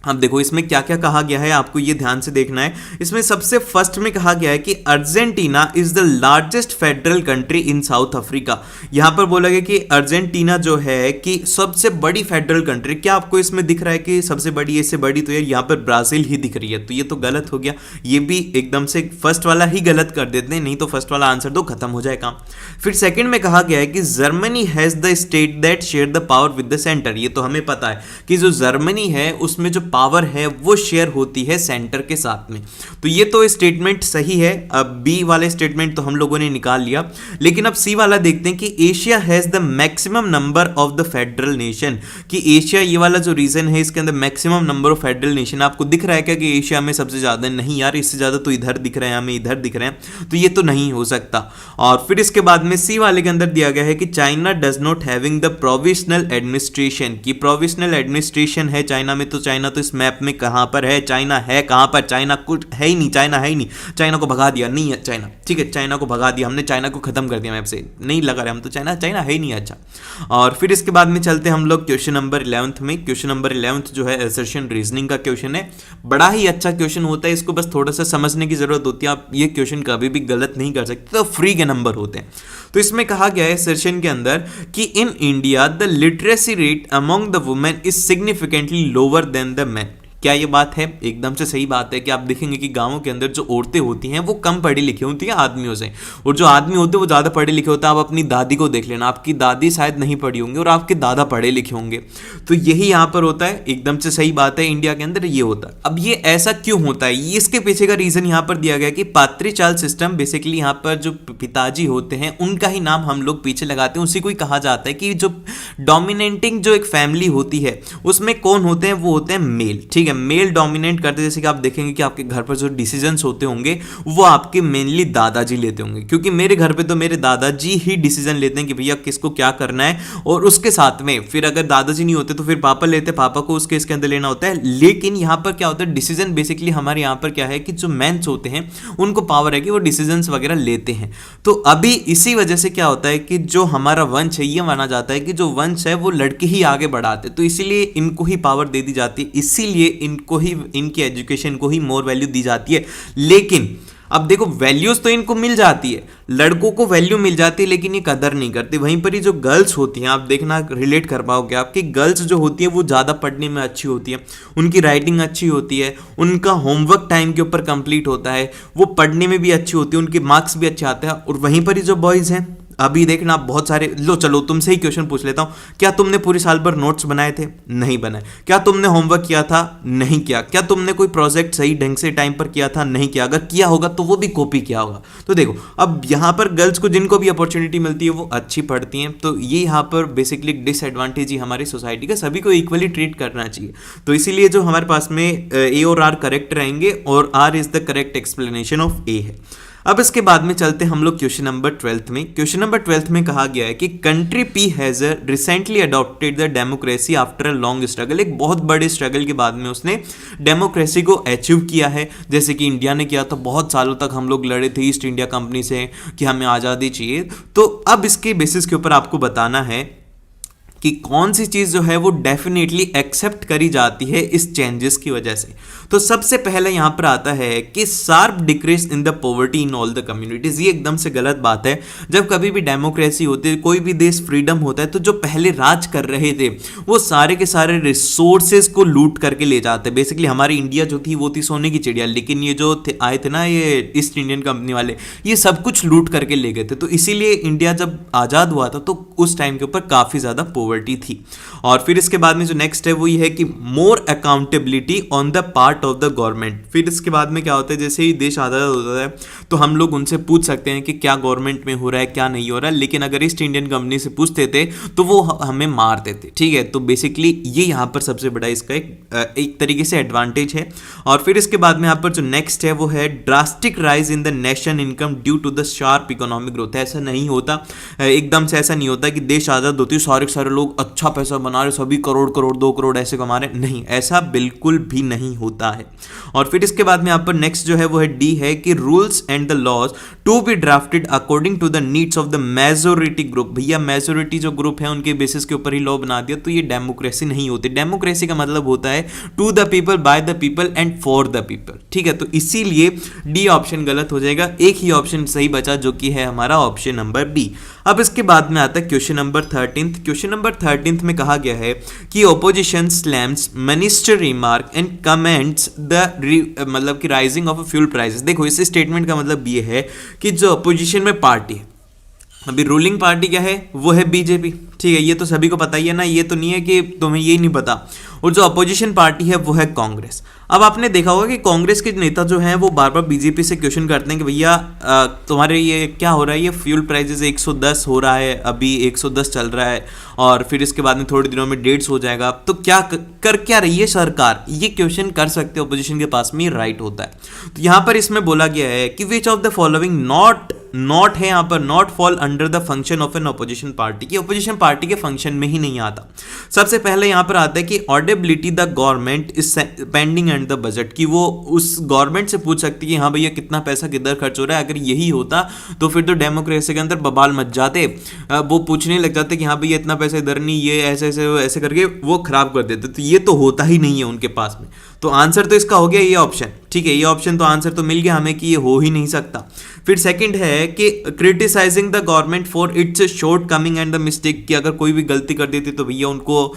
अब देखो इसमें क्या क्या कहा गया है, आपको ये ध्यान से देखना है। इसमें सबसे फर्स्ट में कहा गया है कि Argentina is the largest federal country in south Africa. यहां पर बोला गया कि अर्जेंटीना जो है कि सबसे बड़ी फेडरल कंट्री। क्या आपको इसमें दिख रहा है कि सबसे बड़ी, इससे बड़ी तो यार यहाँ पर ब्राजील ही दिख रही है, तो ये तो गलत हो गया। ये भी एकदम से फर्स्ट वाला ही गलत कर देते हैं, नहीं तो फर्स्ट वाला आंसर दो, खत्म हो जाए काम। फिर सेकंड में कहा गया है कि Germany has the state that share the power with the centre. ये तो हमें पता है कि जो जर्मनी है उसमें जो पावर है वो शेयर होती है सेंटर के साथ में, तो ये तो स्टेटमेंट सही है। अब बी वाले स्टेटमेंट तो हम लोगों ने निकाल लिया, लेकिन अब सी वाला देखते हैं कि Asia has the maximum number of the federal nation. कि एशिया, ये वाला जो रीजन है इसके अंदर maximum number of federal nation, आपको दिख रहा है क्या कि एशिया में सबसे ज्यादा? नहीं यार, इससे ज्यादा तो इधर दिख रहे हैं, हमें इधर दिख रहे हैं, तो ये तो नहीं हो सकता। और फिर इसके बाद में सी वाले के अंदर दिया गया है कि China does not having the provisional administration. की प्रोविजनल एडमिनिस्ट्रेशन है चाइना में, तो चाइना तो इस मैप में कहां पर है? चाइना है कहां पर? चाइना कुछ है ही नहीं, चाइना है ही नहीं, चाइना को भगा दिया, नहीं है चाइना, ठीक है, चाइना को भगा दिया हमने, चाइना को खत्म कर दिया मैप से, नहीं लगा रहे हम तो चाइना, चाइना है ही नहीं। अच्छा, और फिर इसके बाद में चलते हैं हम लोग क्वेश्चन नंबर 11th में। क्वेश्चन नंबर 11th जो है असर्शन रीजनिंग का क्वेश्चन है, बड़ा ही अच्छा क्वेश्चन होता है, इसको बस थोड़ा सा समझने की जरूरत होती है, आप ये क्वेश्चन कभी भी गलत नहीं कर सकते, तो फ्री के नंबर होते हैं। तो इसमें कहा गया है सेशन के अंदर कि in India the literacy rate among the women is significantly lower than the main. क्या ये बात है? एकदम से सही बात है कि आप देखेंगे कि गांवों के अंदर जो औरतें होती हैं वो कम पढ़ी लिखी होती हैं आदमियों से, और जो आदमी होते हैं वो ज़्यादा पढ़े लिखे होते हैं। आप अपनी दादी को देख लेना, आपकी दादी शायद नहीं पढ़ी होंगी और आपके दादा पढ़े लिखे होंगे, तो यही यहाँ पर होता है, एकदम से सही बात है, इंडिया के अंदर ये होता है। अब ये ऐसा क्यों होता है, ये इसके पीछे का रीज़न यहाँ पर दिया गया कि पात्रीचाल सिस्टम, बेसिकली यहाँ पर जो पिताजी होते हैं उनका ही नाम हम लोग पीछे लगाते हैं, उसी को ही कहा जाता है कि जो डोमिनेटिंग जो एक फैमिली होती है उसमें कौन होते हैं? वो होते हैं मेल, ठीक है, मेल डोमिनेट करते। जैसे कि आप देखेंगे कि आपके घर पर जो डिसीजंस होते होंगे वो आपके मेनली दादाजी लेते होंगे, क्योंकि मेरे घर पे तो मेरे दादाजी ही डिसीजन लेते हैं कि भैया किसको क्या करना है, और उसके साथ में फिर अगर दादाजी नहीं होते तो फिर पापा लेते, पापा को उस केस के अंदर लेना होता है। लेकिन यहाँ पर क्या होता है, डिसीजन बेसिकली हमारे यहाँ पर क्या है कि जो मेंस होते हैं उनको पावर है कि वो डिसीजंस वगैरह लेते हैं। तो अभी इसी वजह से क्या होता है कि जो हमारा वंश है, ये माना जाता है कि जो वंश है वो लड़के ही आगे बढ़ाते, तो इसीलिए इनको ही पावर दे दी जाती है, इसीलिए इनको ही, इनकी एजुकेशन को ही मोर वैल्यू दी जाती है। लेकिन अब देखो वैल्यूज तो इनको मिल जाती है, लड़कों को वैल्यू मिल जाती है, लेकिन ये कदर नहीं करते। वहीं पर ही जो गर्ल्स होती हैं, आप देखना रिलेट कर पाओगे, आपकी गर्ल्स जो होती है वो ज़्यादा पढ़ने में अच्छी होती है, उनकी राइटिंग अच्छी होती है, उनका होमवर्क टाइम के ऊपर कंप्लीट होता है, वो पढ़ने में भी अच्छी होती है, उनके मार्क्स भी अच्छे आते हैं। और वहीं पर ही जो बॉयज़ हैं, अभी देखना बहुत सारे, लो चलो तुमसे ही क्वेश्चन पूछ लेता हूं, क्या तुमने पूरी साल भर नोट्स बनाए थे? नहीं बनाए। क्या तुमने होमवर्क किया था? नहीं किया। क्या तुमने कोई प्रोजेक्ट सही ढंग से टाइम पर किया था? नहीं किया। अगर किया होगा तो वो भी कॉपी किया होगा। तो देखो अब यहाँ पर गर्ल्स को जिनको भी अपॉर्चुनिटी मिलती है वो अच्छी पढ़ती हैं, तो ये यहाँ पर बेसिकली डिसएडवांटेज ही हमारी सोसाइटी का, सभी को इक्वली ट्रीट करना चाहिए। तो इसीलिए जो हमारे पास में ए और आर करेक्ट रहेंगे, और R is the correct explanation of A है। अब इसके बाद में चलते हैं हम लोग क्वेश्चन नंबर 12th में। क्वेश्चन नंबर 12th में कहा गया है कि country P has recently adopted the democracy after a long struggle. एक बहुत बड़े स्ट्रगल के बाद में उसने डेमोक्रेसी को अचीव किया है, जैसे कि इंडिया ने किया। तो बहुत सालों तक हम लोग लड़े थे ईस्ट इंडिया कंपनी से कि हमें आज़ादी चाहिए। तो अब इसके बेसिस के ऊपर आपको बताना है कि कौन सी चीज़ जो है वो डेफिनेटली एक्सेप्ट करी जाती है इस चेंजेस की वजह से। तो सबसे पहले यहाँ पर आता है कि sharp decrease in the poverty in all the communities. ये एकदम से गलत बात है। जब कभी भी डेमोक्रेसी होती है, कोई भी देश फ्रीडम होता है, तो जो पहले राज कर रहे थे वो सारे के सारे रिसोर्सेज को लूट करके ले जाते। बेसिकली हमारी इंडिया जो थी वो थी सोने की चिड़िया, लेकिन ये जो आए थे ना ये ईस्ट इंडियन कंपनी वाले, ये सब कुछ लूट करके ले गए थे। तो इसीलिए इंडिया जब आज़ाद हुआ था तो उस टाइम के ऊपर काफ़ी ज़्यादा पॉवर्टी थी। और फिर इसके बाद में जो नेक्स्ट है वो ये है कि more accountability on the part of the government. फिर इसके बाद में क्या होता है, जैसे ही देश आज़ाद होता है तो हम लोग उनसे पूछ सकते हैं कि क्या गवर्नमेंट में हो रहा है, क्या नहीं हो रहा है। लेकिन अगर ईस्ट इंडियन कंपनी से पूछते थे तो वो हमें मार देते, ठीक है। तो बेसिकली ये यहाँ पर सबसे बड़ा इसका एक तरीके से एडवांटेज है। और फिर इसके बाद में यहाँ पर जो नेक्स्ट है वो है drastic rise in the nation income due to the sharp economic growth. ऐसा नहीं होता, एकदम से ऐसा नहीं होता कि देश आज़ाद होती है सारे सारे लोग लोग अच्छा पैसा बना रहे, सभी करोड़ करोड़ 2 करोड़ ऐसे कमा रहे, नहीं, ऐसा बिल्कुल भी नहीं होता है। और फिर इसके बाद में यहाँ पर नेक्स्ट जो है वो है डी है कि rules and the laws to be drafted according to the needs of the majority group. भैया मेजोरिटी जो ग्रुप है उनके बेसिस के ऊपर ही लॉ बना दिया, तो ये डेमोक्रेसी नहीं होती। डेमोक्रेसी का मतलब होता है to the people, by the people and for the people, ठीक है। तो इसीलिए डी ऑप्शन गलत हो जाएगा, एक ही ऑप्शन सही बचा जो कि है हमारा ऑप्शन नंबर बी। अब इसके बाद में आता है क्वेश्चन नंबर 13। क्वेश्चन नंबर 13 में कहा गया है कि opposition slams minister remark and comments the मतलब कि राइजिंग ऑफ फ्यूल प्राइसेस। देखो इस स्टेटमेंट का मतलब ये है कि जो अपोजिशन में पार्टी है, अभी रूलिंग पार्टी क्या है, वो है बीजेपी, ठीक है, ये तो सभी को पता ही है ना, ये तो नहीं है कि तुम्हें ये नहीं पता। और जो अपोजिशन पार्टी है वो है कांग्रेस। अब आपने देखा होगा कि कांग्रेस के नेता जो हैं वो बार बार बीजेपी से क्वेश्चन करते हैं कि भैया तुम्हारे ये क्या हो रहा है, ये फ्यूल प्राइसेस 110 हो रहा है, अभी 110 चल रहा है और फिर इसके बाद में थोड़े दिनों में 150 हो जाएगा, तो क्या कर क्या रही है सरकार, ये क्वेश्चन कर सकते हो, अपोजिशन के पास में राइट होता है। तो यहाँ पर इसमें बोला गया है कि which of the following not है, यहाँ पर not fall under the function of an opposition party, की ऑपोजिशन पार्टी के फंक्शन में ही नहीं आता। सबसे पहले यहाँ पर आता है कि audibility the government is pending and the budget, की वो उस गवर्नमेंट से पूछ सकती है कि हाँ भैया कितना पैसा किधर खर्च हो रहा है। अगर यही होता तो फिर तो डेमोक्रेसी के अंदर बवाल मच जाते, वो पूछने लग जाते कि हाँ भैया इतना पैसा इधर नहीं, ये ऐसे ऐसे ऐसे करके वो खराब कर देते। तो ये तो होता ही नहीं है उनके पास में, तो आंसर तो इसका हो गया ये ऑप्शन, ठीक है, ये ऑप्शन तो आंसर तो मिल गया हमें कि ये हो ही नहीं सकता। फिर सेकंड है कि criticising the government for its shortcoming and the mistake, कि अगर कोई भी गलती कर देती तो भैया उनको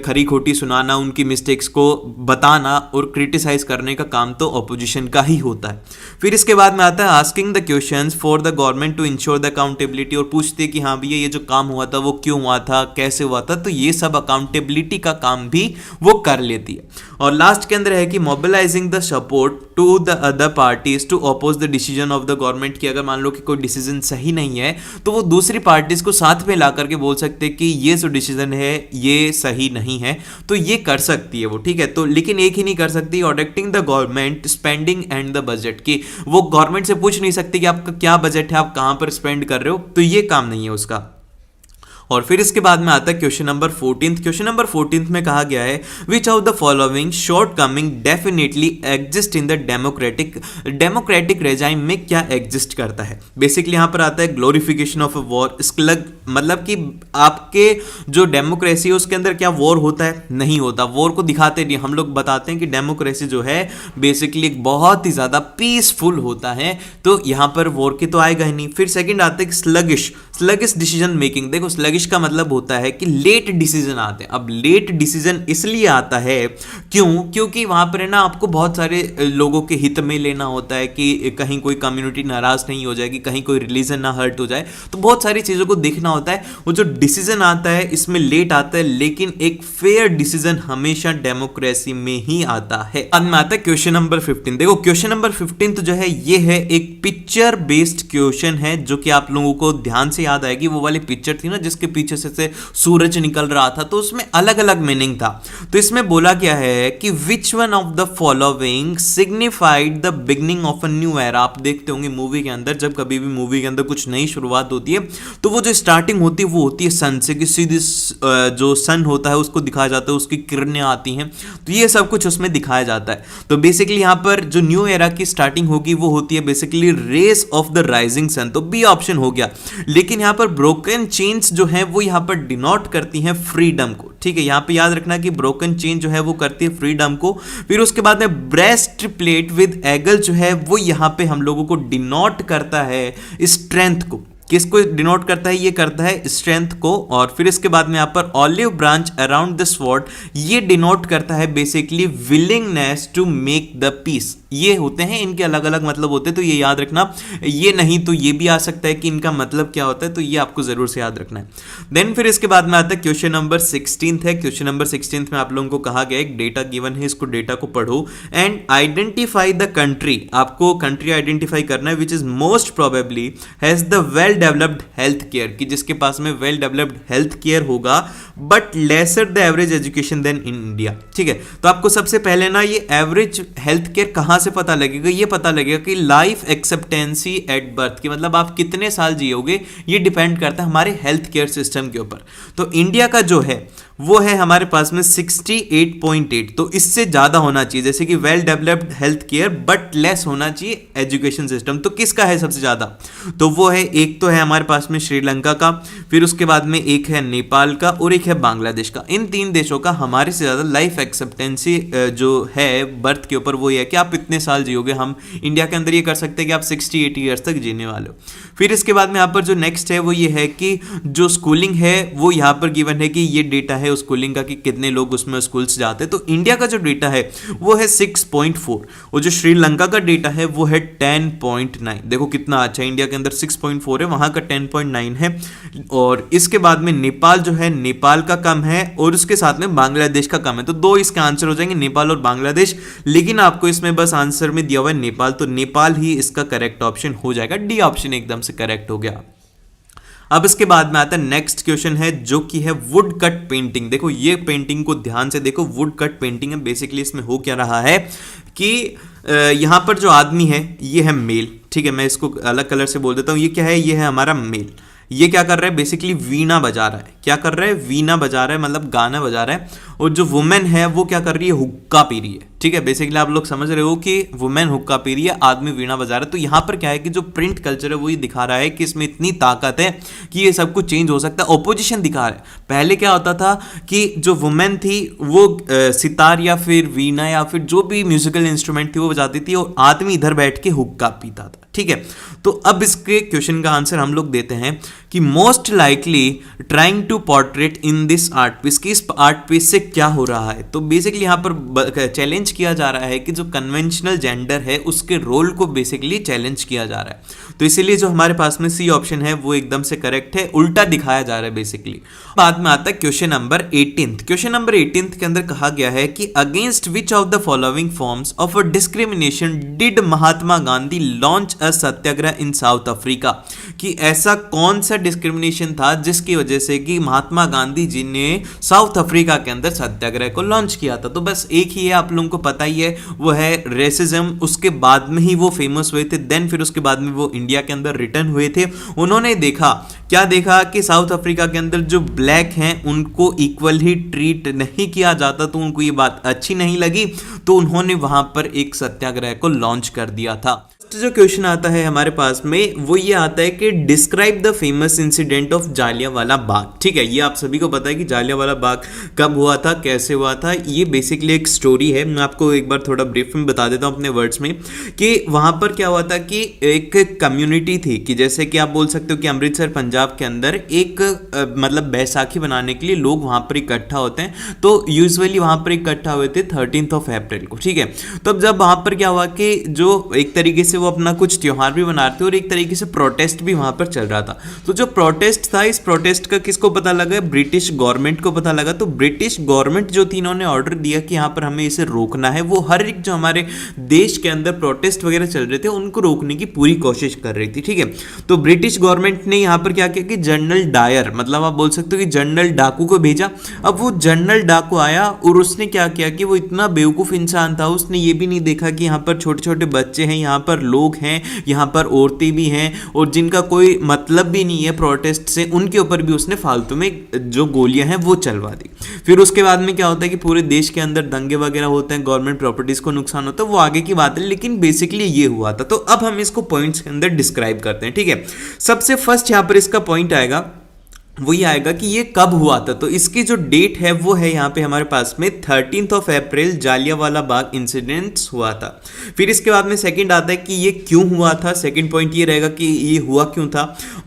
खरी खोटी सुनाना, उनकी मिस्टेक्स को बताना और क्रिटिसाइज करने का काम तो ऑपोजिशन का ही होता है। फिर इसके बाद में आता है asking the questions for the government to ensure the accountability, और पूछते कि हाँ भैया ये जो काम हुआ था वो क्यों हुआ था, कैसे हुआ था, तो ये सब अकाउंटेबिलिटी का काम भी वो कर लेती है। और लास्ट के अंदर है कि mobilising the support to the other parties to oppose the decision of the government, कि अगर मान लो कि कोई डिसीजन सही नहीं है तो वो दूसरी पार्टीज को साथ में ला करके बोल सकते हैं कि ये जो डिसीजन है ये सही नहीं है, तो ये कर सकती है वो, ठीक है। तो लेकिन एक ही नहीं कर सकती, auditing the government spending and the budget, की वो गवर्नमेंट से पूछ नहीं सकती कि आपका क्या बजट है, आप कहां पर स्पेंड कर रहे हो, तो ये काम नहीं है उसका। और फिर इसके बाद में आता है क्वेश्चन नंबर 14। क्वेश्चन नंबर 14 में कहा गया है विच of the following short coming definitely exist in the democratic regime में क्या एग्जिस्ट करता है। बेसिकली यहां पर आता है ग्लोरिफिकेशन ऑफ अ वॉर, मतलब कि आपके जो डेमोक्रेसी है उसके अंदर क्या वॉर होता है, नहीं होता, वॉर को दिखाते नहीं, हम लोग बताते हैं कि डेमोक्रेसी जो है बेसिकली एक बहुत ही ज्यादा पीसफुल होता है, तो यहां पर वॉर के तो आएगा ही नहीं। फिर सेकंड आता है स्लगिश डिसीजन मेकिंग। देखो स्लगिश का मतलब होता है कि लेट डिसीजन आते हैं। अब लेट डिसीजन इसलिए आता है क्योंकि वहां पर है ना आपको बहुत सारे लोगों के हित में लेना होता है कि कहीं कोई कम्युनिटी नाराज नहीं हो जाएगी, कहीं कोई रिलीजन ना हर्ट हो जाए, तो बहुत सारी चीजों को देखना होता है। वो जो डिसीजन आता है इसमें लेट आता है, लेकिन एक फेयर डिसीजन हमेशा डेमोक्रेसी में ही आता है। अब में आता है क्वेश्चन नंबर 15। देखो क्वेश्चन नंबर 15 तो जो है ये है एक पिक्चर बेस्ड क्वेश्चन है, जो कि आप लोगों को ध्यान से याद आएगी, वो वाली पिक्चर थी ना जिसके पीछे से सूरज निकल रहा था, तो उसमें अलग अलग मीनिंग था। तो इसमें बोला गया है कि which one of the following signified the beginning of a new era. आप देखते होंगे मूवी के अंदर, जब कभी भी मूवी के अंदर कुछ नई शुरुआत होती है तो वो जो स्टार्टिंग होती है वो होती है सन से, कि सीधी जो सन होता है उसको दिखाया जाता है, उसकी किरणें आती हैं, तो ये सब कुछ उसमें दिखाया जाता है। तो बेसिकली यहाँ पर जो न्यू एरा की स्टार्टिंग होगी वो होती है basically race of the rising sun, तो बी ऑप्शन हो गया। लेकिन यहाँ पर ब्रोकन चेन्स जो है वो यहाँ पर डिनोट करती हैं फ्रीडम को, ठीक है, यहाँ पे याद रखना कि ब्रोकन चेन जो है वो करती है फ्रीडम को। फिर उसके बाद में ब्रेस्ट प्लेट विद एगल जो है वो यहाँ पे हम लोगों को डिनोट करता है स्ट्रेंथ को। किसको डिनोट करता है, ये करता है स्ट्रेंथ को। और फिर इसके बाद में यहाँ पर olive branch around the sword, ये डिनोट करता है basically willingness to make the peace. ये होते हैं, इनके अलग अलग मतलब होते हैं, तो ये याद रखना। ये नहीं तो ये भी आ सकता है कि इनका मतलब क्या होता है, तो ये आपको जरूर से याद रखना है। देन फिर इसके बाद में आता है क्वेश्चन नंबर 16 है। क्वेश्चन नंबर 16 में आप लोगों को कहा गया एक डेटा गिवन है, इसको डेटा को पढ़ो एंड आइडेंटिफाई द कंट्री। आपको कंट्री आइडेंटिफाई करना है which is most probably has the well developed health care, कि जिसके पास में वेल डेवलप्ड हेल्थ केयर होगा but lesser the average education than in India, ठीक है। तो आपको सबसे पहले ना ये एवरेज हेल्थ केयर कहां कहाँ से पता लगेगा, ये पता लगेगा कि लाइफ एक्सेप्टेंसी एट बर्थ की मतलब आप कितने साल जियोगे, ये डिपेंड करता है हमारे हेल्थ केयर सिस्टम के ऊपर। तो इंडिया का जो है वो है हमारे पास में 68.8, तो इससे ज़्यादा होना चाहिए, जैसे कि well developed health care but less होना चाहिए एजुकेशन सिस्टम। तो किसका है सबसे ज़्यादा, तो वो है, एक तो है हमारे पास में श्रीलंका का, फिर उसके बाद में एक है नेपाल का और एक है बांग्लादेश का। इन 3 देशों का हमारे से ज़्यादा लाइफ एक्सेप्टेंसी जो है बर्थ के ऊपर वो ये है कि आप इतने साल जियोगे। हम इंडिया के अंदर ये कर सकते हैं कि आप 68 ईयर्स तक जीने वाले हो। फिर इसके बाद में यहाँ पर जो नेक्स्ट है वो ये है कि जो स्कूलिंग है वो यहाँ पर गिवन है कि ये डेटा है उस स्कूलिंग का कि कितने लोग उसमें स्कूल्स जाते हैं। तो इंडिया का जो डेटा है वो है 6.4 और जो श्रीलंका का डेटा है वो है 10.9। देखो कितना अच्छा है, इंडिया के अंदर 6.4 है, वहां का 10.9 है। और इसके बाद में नेपाल जो है, नेपाल का कम है और उसके साथ में बांग्लादेश का कम है। तो 2 इसके आंसर हो जाएंगे, नेपाल और बांग्लादेश। लेकिन आपको इसमें बस आंसर में दिया हुआ है नेपाल, तो नेपाल ही इसका करेक्ट ऑप्शन हो जाएगा। डी ऑप्शन एकदम से करेक्ट हो गया। अब इसके बाद में आता है नेक्स्ट क्वेश्चन है जो कि है वुड कट पेंटिंग। देखो ये पेंटिंग को ध्यान से देखो, वुड कट पेंटिंग है। बेसिकली इसमें हो क्या रहा है कि यहाँ पर जो आदमी है ये है मेल, ठीक है, मैं इसको अलग कलर से बोल देता हूँ। ये क्या है, ये है हमारा मेल। ये क्या कर रहा है, बेसिकली वीणा बजा रहा है। क्या कर रहा है, वीणा बजा रहा है, मतलब गाना बजा रहा है। और जो वुमेन है वो क्या कर रही है, हुक्का पी रही है। ठीक है, बेसिकली आप लोग समझ रहे हो कि वुमेन हुक्का पी रही है, आदमी वीणा बजा रहा है। तो यहाँ पर क्या है कि जो प्रिंट कल्चर है वो ये दिखा रहा है कि इसमें इतनी ताकत है कि ये सब कुछ चेंज हो सकता है। ऑपोजिशन दिखा रहा है। पहले क्या होता था कि जो वुमेन थी वो सितार या फिर वीणा या फिर जो भी म्यूजिकल इंस्ट्रूमेंट थी वो बजाती थी और आदमी इधर बैठ के हुक्का पीता था। ठीक है, तो अब इसके क्वेश्चन का आंसर हम लोग देते हैं कि most likely trying to portrait in this art piece, कि इस आर्ट पीस से क्या हो रहा है। तो बेसिकली यहाँ पर चैलेंज किया जा रहा है कि जो कन्वेंशनल जेंडर है उसके रोल को बेसिकली चैलेंज किया जा रहा है। तो इसीलिए जो हमारे पास में सी ऑप्शन है वो एकदम से करेक्ट है, उल्टा दिखाया जा रहा है बेसिकली। बाद में आता है क्वेश्चन नंबर 18। क्वेश्चन नंबर 18 के अंदर कहा गया है कि against which of the following forms of a discrimination did Mahatma Gandhi launch a Satyagraha in south Africa, कि ऐसा कौन सा डिस्क्रिमिनेशन था जिसकी वजह से कि महात्मा गांधी जी ने साउथ अफ्रीका के अंदर सत्याग्रह को लॉन्च किया था। तो बस एक ही है, आप लोगों को पता ही है, वो है रेसिज्म। उसके बाद में ही वो फेमस हुए थे, देन फिर उसके बाद में वो इंडिया के अंदर रिटर्न हुए थे। उन्होंने देखा, क्या देखा कि साउथ अफ्रीका के अंदर जो ब्लैक हैं उनको इक्वल ही ट्रीट नहीं किया जाता, तो उनको ये बात अच्छी नहीं लगी, तो उन्होंने वहां पर एक सत्याग्रह को लॉन्च कर दिया था। जो क्वेश्चन आता है हमारे पास में वो ये आता है कि describe the famous incident of Jallianwala Bagh. ठीक है, ये आप सभी को पता है कि जालियांवाला बाग कब हुआ था, कैसे हुआ था। ये बेसिकली एक स्टोरी है, मैं आपको एक बार थोड़ा ब्रीफ में बता देता हूँ अपने वर्ड्स में कि वहाँ पर क्या हुआ था कि एक कम्युनिटी थी, कि जैसे कि आप बोल सकते हो कि अमृतसर पंजाब के अंदर एक मतलब बैसाखी बनाने के लिए लोग वहाँ पर इकट्ठा होते हैं। तो यूजुअली वहाँ पर इकट्ठा हुए थे 13 अप्रैल को। ठीक है, तो अब जब वहाँ पर क्या हुआ कि जो एक तरीके से वो अपना कुछ त्योहार भी मनाते और एक तरीके से प्रोटेस्ट भी वहां पर चल रहा था। तो जो प्रोटेस्ट था, इस प्रोटेस्ट का किसको पता लगा, ब्रिटिश गवर्नमेंट को पता लगा। तो ब्रिटिश गवर्नमेंट जो थी, इन्होंने ऑर्डर दिया कि यहाँ पर हमें इसे रोकना है। वो हर एक जो हमारे देश के अंदर प्रोटेस्ट वगैरह चल रहे थे उनको रोकने की पूरी कोशिश कर रही थी। ठीक है, तो ब्रिटिश गवर्नमेंट ने यहाँ पर क्या किया कि जनरल डायर, मतलब आप बोल सकते हो कि जनरल डाकू को भेजा। अब वो जनरल डाकू आया और उसने क्या किया कि वो इतना बेवकूफ इंसान था, उसने ये भी नहीं देखा कि यहाँ पर छोटे छोटे बच्चे हैं, यहाँ पर लोग हैं, यहाँ पर औरतें भी हैं और जिनका कोई मतलब भी नहीं है प्रोटेस्ट से, उनके ऊपर भी उसने फालतू में जो गोलियां हैं वो चलवा दी। फिर उसके बाद में क्या होता है कि पूरे देश के अंदर दंगे वगैरह होते हैं, गवर्नमेंट प्रॉपर्टीज को नुकसान होता है, वो आगे की बात है, लेकिन बेसिकली ये हुआ था। तो अब हम इसको पॉइंट्स के अंदर डिस्क्राइब करते हैं। ठीक है, सबसे फर्स्ट यहाँ पर इसका पॉइंट आएगा, वो ये आएगा कि ये कब हुआ था। तो इसकी जो डेट है वो है यहाँ पे हमारे पास में 13 अप्रैल जालियांवाला बाग इंसिडेंट्स हुआ था। फिर इसके बाद में सेकंड आता है कि ये क्यों हुआ था। सेकंड पॉइंट ये रहेगा कि ये हुआ क्यों था।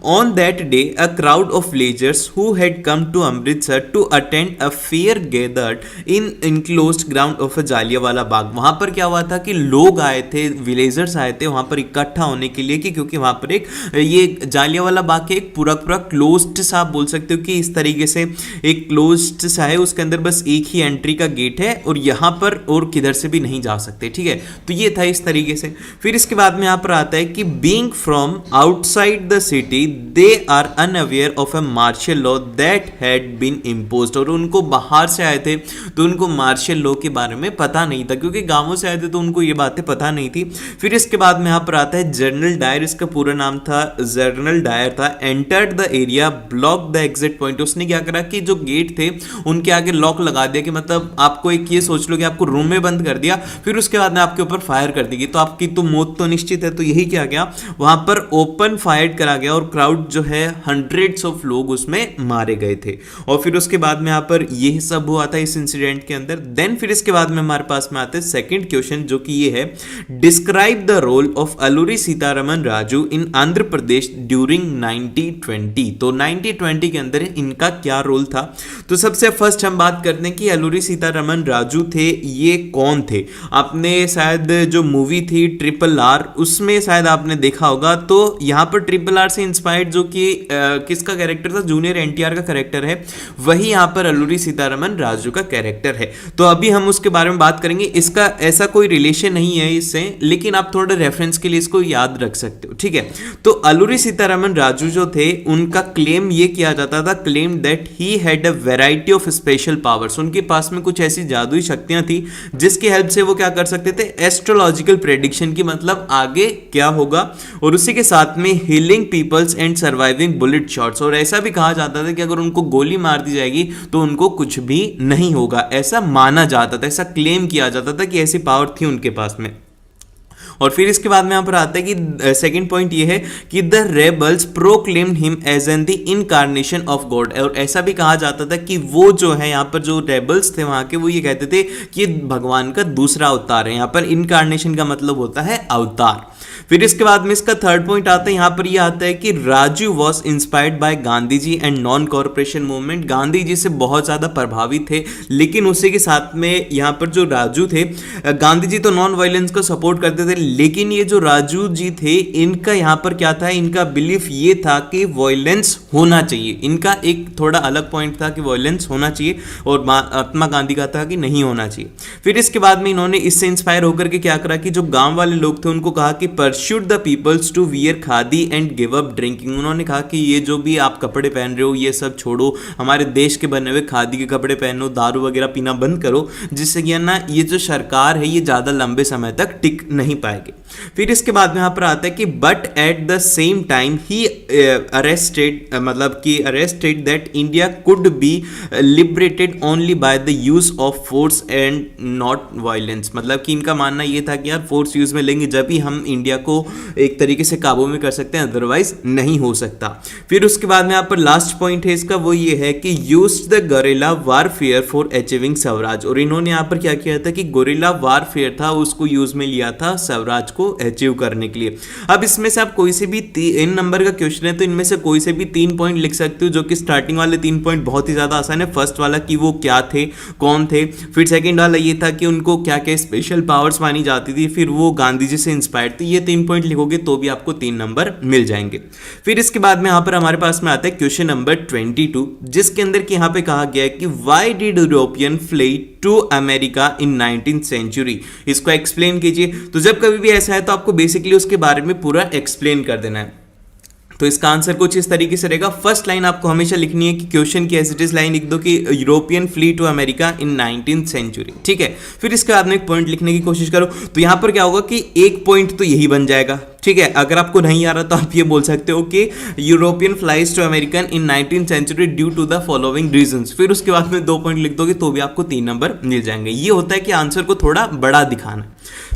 On that day a crowd of villagers who had come to Amritsar to attend a fair gathered in enclosed ground of Jallianwala Bagh. वहां पर क्या हुआ था कि लोग आए थे, विलेजर्स आए थे वहां पर इकट्ठा होने के लिए, कि क्योंकि वहां पर एक ये जालियांवाला बाग के एक पूरा क्लोज्ड सा बोल सकते हो कि इस तरीके से एक क्लोज्ड सा है, उसके अंदर बस एक ही एंट्री का गेट है और यहाँ पर और किधर से भी नहीं जा सकते, ठीक है। तो ये था इस तरीके से। फिर इसके बाद में यहाँ पर आता है कि being from outside the city they are unaware of a martial law that had been imposed, और उनको बाहर से आए थे तो उनको मार्शल लॉ के बारे में पता नहीं था, क्योंकि गांवों से आए थे तो उनको ये बातें पता नहीं थी। फिर इसके बाद में यहाँ पर आता है जनरल डायर, इसका पूरा नाम था जनरल डायर था, entered the area block the exit point. उसने क्या करा कि जो गेट थे उनके आगे लॉक लगा दिया, कि मतलब आपको एक ये सोच लो कि आपको रूम में बंद कर दिया, फिर उसके बाद में आपके ऊपर फायर कर दी, तो आपकी तो मौत तो निश्चित है। तो यही क्या गया, वहां पर ओपन फायर करा गया और क्राउड जो है हंड्रेड्स ऑफ लोग उसमें मारे गए थे। और फिर उसके बाद में यहाँ पर यही सब हुआ था इस इंसिडेंट के अंदर। देन फिर इसके बाद में हमारे पास में आते हैं सेकंड क्वेश्चन, जो कि ये है describe the role of Alluri Sitaraman Raju in Andhra Pradesh during 1920। तो 1920 के अंदर इनका क्या रोल था। तो सबसे फर्स्ट हम बात करते हैं कि अलूरी सीतारमन राजू थे, ये कौन थे। आपने शायद जो मूवी थी RRR उसमें शायद आपने देखा होगा, तो यहाँ पर RRR से इंस्पायर्ड जो कि किसका कैरेक्टर था, जूनियर NTR का कैरेक्टर है, वही यहाँ पर अलूरी सीतारमन राजू का कैरेक्टर है। तो अभी हम उसके बारे में बात करेंगे। इसका ऐसा कोई रिलेशन नहीं है इससे, लेकिन आप थोड़ा रेफरेंस के लिए इसको याद रख सकते हो, ठीक है। तो अलूरी सीतारमन राजू जो थे उनका क्लेम ये किया जाता था, claim that he had a variety of special powers. उनके पास में कुछ ऐसी जादुई शक्तियां थी जिसकी हेल्प से वो क्या कर सकते थे, एस्ट्रोलॉजिकल प्रेडिक्शन की, मतलब आगे क्या होगा, और उसी के साथ में healing peoples and surviving bullet shots. और ऐसा भी कहा जाता था कि अगर उनको गोली मार दी जाएगी तो उनको कुछ भी नहीं होगा, ऐसा माना जाता था, ऐसा क्लेम किया जाता था कि ऐसी पावर थी उनके पास में। और फिर इसके बाद में यहाँ पर आता है कि सेकंड पॉइंट ये है कि the rebels proclaimed him as an the incarnation of God. और ऐसा भी कहा जाता था कि वो जो है यहाँ पर जो रेबल्स थे वहाँ के, वो ये कहते थे कि भगवान का दूसरा अवतार है। यहाँ पर इनकारनेशन का मतलब होता है अवतार। फिर इसके बाद में इसका थर्ड पॉइंट आता है, यहाँ पर ये आता है कि Raju was inspired by Gandhi ji and non cooperation movement. Gandhi ji से बहुत ज़्यादा प्रभावित थे, लेकिन उसी के साथ में यहाँ पर जो राजू थे, गांधी जी तो नॉन वायलेंस को सपोर्ट करते थे, लेकिन ये जो राजू जी थे इनका यहाँ पर क्या था, इनका बिलीफ ये था कि वायलेंस होना चाहिए। इनका एक थोड़ा अलग पॉइंट था कि वायलेंस होना चाहिए, और महात्मा गांधी का था कि नहीं होना चाहिए। फिर इसके बाद में इन्होंने इससे इंस्पायर होकर के क्या करा कि जो गांव वाले लोग थे उनको कहा कि pursuit the peoples to wear khadi and give up drinking. उन्होंने कहा कि ये जो भी आप कपड़े पहन रहे हो ये सब छोड़ो, हमारे देश के बने हुए खादी के कपड़े पहनो, दारू वगैरह पीना बंद करो, जिससे कि ना ये जो सरकार है ये ज़्यादा लंबे समय तक टिक नहीं पाएगी। फिर इसके बाद में यहाँ पर आता है कि but at the same time he arrested, मतलब कि arrested that India could be liberated only by the use of force and not violence. मतलब कि इनका मानना ये था कि यार फोर्स यूज में लेंगे जब ही हम इंडिया को एक तरीके से काबू में कर सकते हैं, अदरवाइज नहीं हो सकता। फिर उसके बाद में यहाँ पर लास्ट पॉइंट है इसका, वो ये है कि use the gorilla warfare for achieving Swaraj. और इन्होंने यहाँ पर क्या किया था कि गोरिल्ला वारफेयर था उसको यूज में लिया था स्वराज को अचीव करने के लिए। अब इसमें से आप कोई से भी 3 नंबर का क्वेश्चन है तो इनमें से कोई से भी 3 पॉइंट लिख सकते हो, जो कि स्टार्टिंग वाले 3 पॉइंट बहुत ही ज्यादा आसान है। फर्स्ट वाला कि वो क्या थे, कौन थे। फिर सेकंड वाला ये था कि उनको क्या क्या स्पेशल पावर्स मानी जाती थी, फिर वो गांधी जी से इंस्पायर्ड थी। ये 3 पॉइंट लिखोगे तो भी आपको 3 नंबर मिल जाएंगे। फिर इसके बाद में यहाँ पर हमारे पास में आता है क्वेश्चन नंबर 22, जिसके अंदर कि यहाँ पे कहा गया है कि why did European flee to America in 19th century. इसको एक्सप्लेन कीजिए। तो जब कभी भी ऐसा है तो आपको बेसिकली उसके बारे में पूरा एक्सप्लेन कर देना है। तो इसका आंसर कुछ इस तरीके से रहेगा। फर्स्ट लाइन आपको हमेशा लिखनी है कि क्वेश्चन की एज इट इज लाइन लिख दो कि European flee to America in 19th century, ठीक है। फिर इसके बाद में एक पॉइंट लिखने की कोशिश करो। तो यहां पर क्या होगा कि एक पॉइंट तो यही बन जाएगा, ठीक है। अगर आपको नहीं आ रहा तो आप ये बोल सकते हो कि European flies to American in 19th century due to the following reasons. फिर उसके बाद में 2 पॉइंट लिख दोगे तो भी आपको 3 नंबर मिल जाएंगे। ये होता है कि आंसर को थोड़ा बड़ा दिखाना।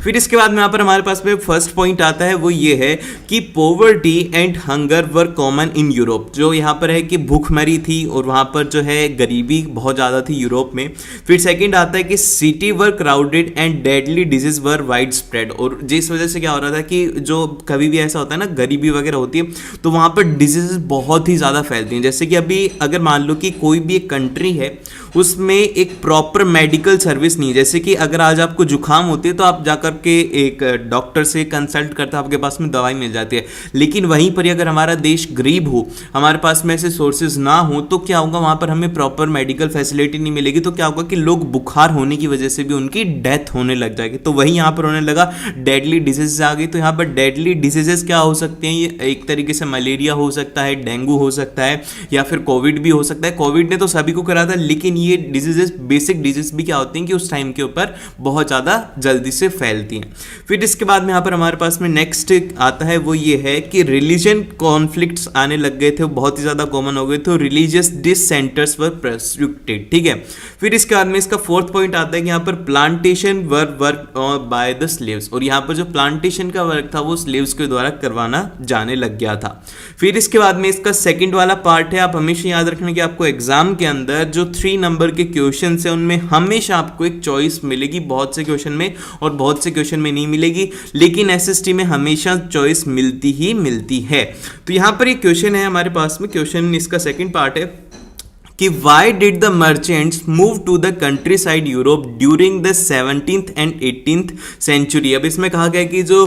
फिर इसके बाद में यहाँ पर हमारे पास में फर्स्ट पॉइंट आता है, वो ये है कि poverty and hunger were common in Europe. जो यहाँ पर है कि भूखमरी थी और वहाँ पर जो है गरीबी बहुत ज़्यादा थी यूरोप में। फिर सेकंड आता है कि city were crowded and deadly disease were wide spread. और जिस वजह से क्या हो रहा था कि जो कभी भी ऐसा होता है ना, गरीबी वगैरह होती है तो वहाँ पर डिजीजेस बहुत ही ज़्यादा फैलती हैं। जैसे कि अभी अगर मान लो कि कोई भी एक कंट्री है उसमें एक प्रॉपर मेडिकल सर्विस नहीं है, जैसे कि अगर आज आपको जुकाम होती है तो आप जाकर के एक डॉक्टर से कंसल्ट करते हो, आपके पास में दवाई मिल जाती है। लेकिन वहीं पर अगर हमारा देश गरीब हो, हमारे पास में ऐसे सोर्सेज ना हो, तो क्या होगा, वहाँ पर हमें प्रॉपर मेडिकल फैसिलिटी नहीं मिलेगी, तो क्या होगा कि लोग बुखार होने की वजह से भी उनकी डेथ होने लग जाएगी। तो वही यहाँ पर होने लगा, डेडली डिजीजेस आ गई। तो यहाँ पर डेडली डिजीजेस क्या हो सकते हैं, ये एक तरीके से मलेरिया हो सकता है, डेंगू हो सकता है, या फिर कोविड भी हो सकता है। कोविड ने तो सभी को करा था, लेकिन ये डिजीजेस, बेसिक डिजीज भी क्या होती हैं कि उस टाइम के ऊपर बहुत ज़्यादा जल्दी से फैलती हैं। फिर इसके बाद में यहाँ पर हमारे पास में नेक्स्ट आता है, वो ये है कि रिलीजन कॉन्फ्लिक्ट्स आने लग गए थे, बहुत ही ज़्यादा कॉमन हो गए थे, रिलीजियस डिससेंटर्स वर प्रोस्टिट्यूटेड, ठीक है। फिर इसके बाद में इसका फोर्थ पॉइंट आता है कि यहाँ पर plantation were work by the slaves, और यहाँ पर जो प्लांटेशन का वर्क था वो स्लेव्स के द्वारा करवाना जाने लग गया था। फिर इसके बाद में इसका सेकंड वाला पार्ट है, आप हमेशा याद रखना कि आपको एग्जाम के अंदर जो 3 नंबर के क्वेश्चन है उनमें हमेशा आपको एक चॉइस मिलेगी, बहुत से क्वेश्चन में और बहुत से क्वेश्चन में नहीं मिलेगी, लेकिन एसएसटी में हमेशा चॉइस मिलती ही मिलती है। तो यहाँ पर एक क्वेश्चन है हमारे पास में, क्वेश्चन इसका सेकंड पार्ट है कि why did the merchants move to the countryside Europe during the 17th and 18th century। अब इसमें कहा गया कि जो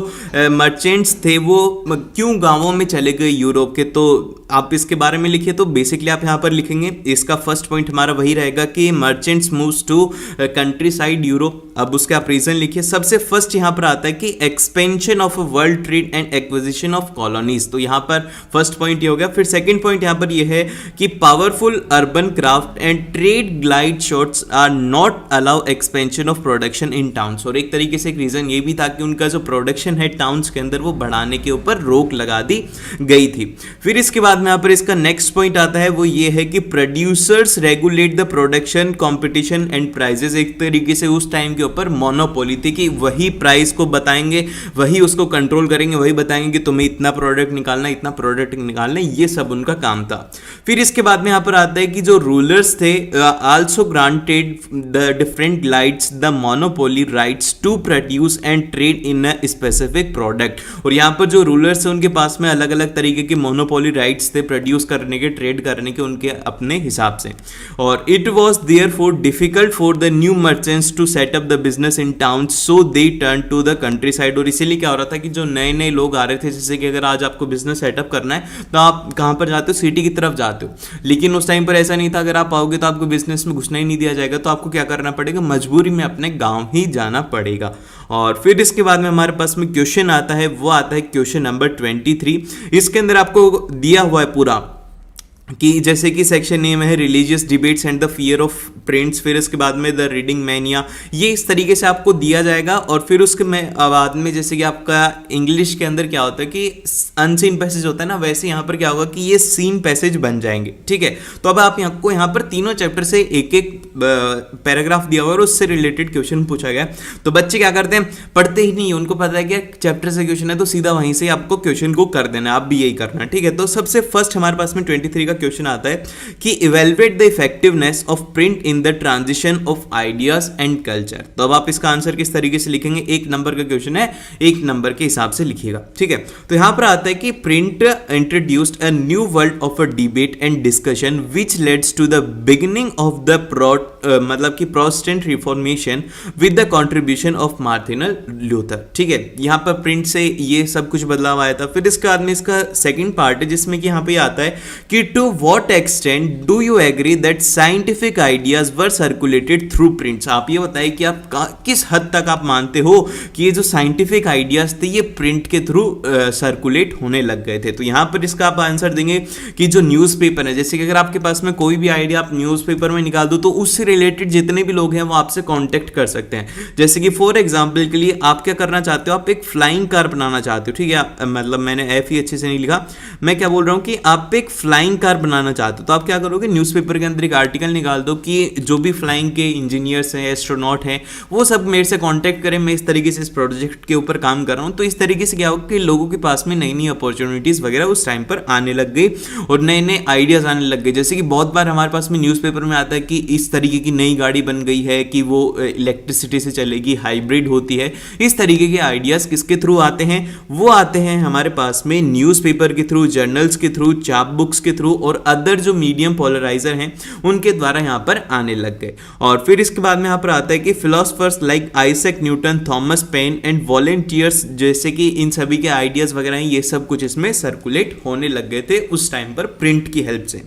मर्चेंट्स थे वो क्यों गांवों में चले गए यूरोप के, तो आप इसके बारे में लिखिए। तो बेसिकली आप यहाँ पर लिखेंगे, इसका फर्स्ट पॉइंट हमारा वही रहेगा कि merchants moves to country side Europe. अब उसके आप रीजन लिखिए। सबसे फर्स्ट यहाँ पर आता है कि expansion of world trade and acquisition of colonies, तो यहाँ पर फर्स्ट पॉइंट ये हो गया। फिर सेकंड पॉइंट यहाँ पर ये है कि powerful urban craft and trade glide shots are not allow expansion of production in towns, और एक तरीके से एक रीजन ये भी था कि उनका जो प्रोडक्शन है टाउन्स के अंदर वो बढ़ाने के ऊपर रोक लगा दी गई थी। फिर इसके बाद में यहाँ पर इसका नेक्स्ट पॉइंट आता है, वो ये है कि producers regulate the production competition and prices, एक तरीके से उस टाइम के ऊपर मोनोपोली थी कि वही प्राइस को बताएंगे, वही उसको कंट्रोल करेंगे, वही बताएंगे कि तुम्हें इतना प्रोडक्ट निकालना, इतना प्रोडक्ट निकालना, ये सब उनका काम था। फिर इसके बाद में यहाँ पर आता है कि जो रूलर्स थे also granted the different lights the monopoly rights to produce and trade in a specific product, और यहाँ पर जो रूलर्स थे उनके पास में अलग अलग तरीके के मोनोपोली राइट्स थे प्रोड्यूस करने के, ट्रेड करने के, उनके अपने हिसाब से। और it was therefore difficult for the new merchants to set up the business in town, so they turn to the country side. और इसीलिए क्या हो रहा था कि जो नए नए लोग आ रहे थे, जैसे कि अगर आज आपको बिजनेस सेटअप करना है तो आप कहाँ पर जाते हो, सिटी की तरफ जाते हो, लेकिन उस टाइम पर ऐसा नहीं था। अगर आप आओगे तो आपको बिजनेस में घुसना ही नहीं दिया जाएगा, तो आपको क्या करना पड़ेगा, मजबूरी में अपने गाँव ही जाना पड़ेगा। और फिर इसके बाद में हमारे पास में क्वेश्चन आता है, वो आता है क्वेश्चन नंबर 23। इसके अंदर आपको दिया हुआ है पूरा कि जैसे कि सेक्शन नेम है religious debates and the fear of prints, फिर इसके बाद में द रीडिंग मैनिया, ये इस तरीके से आपको दिया जाएगा। और फिर उसके बाद में जैसे कि आपका इंग्लिश के अंदर क्या होता है कि अनसीन पैसेज होता है ना, वैसे यहाँ पर क्या होगा कि ये सीन पैसेज बन जाएंगे, ठीक है। तो अब आप आपको यहाँ पर तीनों चैप्टर से एक एक पैराग्राफ दिया हुआ और उससे रिलेटेड क्वेश्चन पूछा गया। तो बच्चे क्या करते हैं, पढ़ते ही नहीं, उनको पता है कि चैप्टर से क्वेश्चन है तो सीधा वहीं से आपको क्वेश्चन को कर देना, आप भी यही करना, ठीक है। तो सबसे फर्स्ट हमारे पास में 23 का क्वेश्चन आता है कि evaluate the effectiveness of print in the transition of ideas and culture. तो अब आप इसका आंसर किस तरीके से लिखेंगे, एक नंबर का क्वेश्चन है, एक नंबर के हिसाब से लिखिएगा, ठीक है। तो यहां पर आता है कि print introduced a new world of a debate and discussion which leads to the beginning of the मतलब कि Protestant Reformation with the contribution of Martin Luther, ठीक है। यहां पर प्रिंट से ये सब कुछ बदलाव आया था। फिर इसके बाद में इसका सेकंड पार्ट है जिसमें कि यहां पे आता है कि to what extent do you agree that scientific ideas were circulated through prints. आप ये बताइए कि आप किस हद तक आप मानते हो कि ये जो साइंटिफिक आइडियाज थे ये प्रिंट के थ्रू सर्कुलेट होने लग गए थे। तो यहां पर इसका आप आंसर देंगे कि जो न्यूज़पेपर है, जैसे कि अगर आपके पास में कोई भी आइडिया आप न्यूज़पेपर में निकाल दो तो उससे रिलेटेड जितने भी लोग हैं वो आपसे कांटेक्ट कर सकते हैं। जैसे कि फॉर एग्जांपल के लिए आप क्या करना चाहते हो, आप एक फ्लाइंग कार बनाना चाहते हो, ठीक है। मतलब मैंने एफ ही अच्छे से नहीं लिखा, मैं क्या बोल रहा हूं कि आप एक फ्लाइंग कार कार बनाना चाहते हो तो आप क्या करोगे, न्यूज़पेपर के अंदर एक आर्टिकल निकाल दो कि जो भी फ्लाइंग के इंजीनियर्स हैं, एस्ट्रोनॉट हैं, वो सब मेरे से कांटेक्ट करें, मैं इस तरीके से इस प्रोजेक्ट के ऊपर काम कर रहा हूँ। तो इस तरीके से क्या होगा कि लोगों के पास में नई नई अपॉर्चुनिटीज़ वगैरह उस टाइम पर आने लग गई और नए नए आइडियाज़ आने लग गए। जैसे कि बहुत बार हमारे पास में न्यूज़पेपर में आता है कि इस तरीके की नई गाड़ी बन गई है कि वो इलेक्ट्रिसिटी से चलेगी, हाइब्रिड होती है। इस तरीके के आइडियाज़ किसके थ्रू आते हैं, वो आते हैं हमारे पास में न्यूज़पेपर के थ्रू, जर्नल्स के थ्रू, चाप बुक्स के थ्रू और अदर जो मीडियम पोलराइजर हैं उनके द्वारा यहाँ पर आने लग गए। और फिर इसके बाद में यहाँ पर आता है कि philosophers like Isaac Newton, Thomas pen and volunteers, जैसे कि इन सभी के आइडियाज़ वगैरह हैं, ये सब कुछ इसमें सर्कुलेट होने लग गए थे उस टाइम पर प्रिंट की हेल्प से।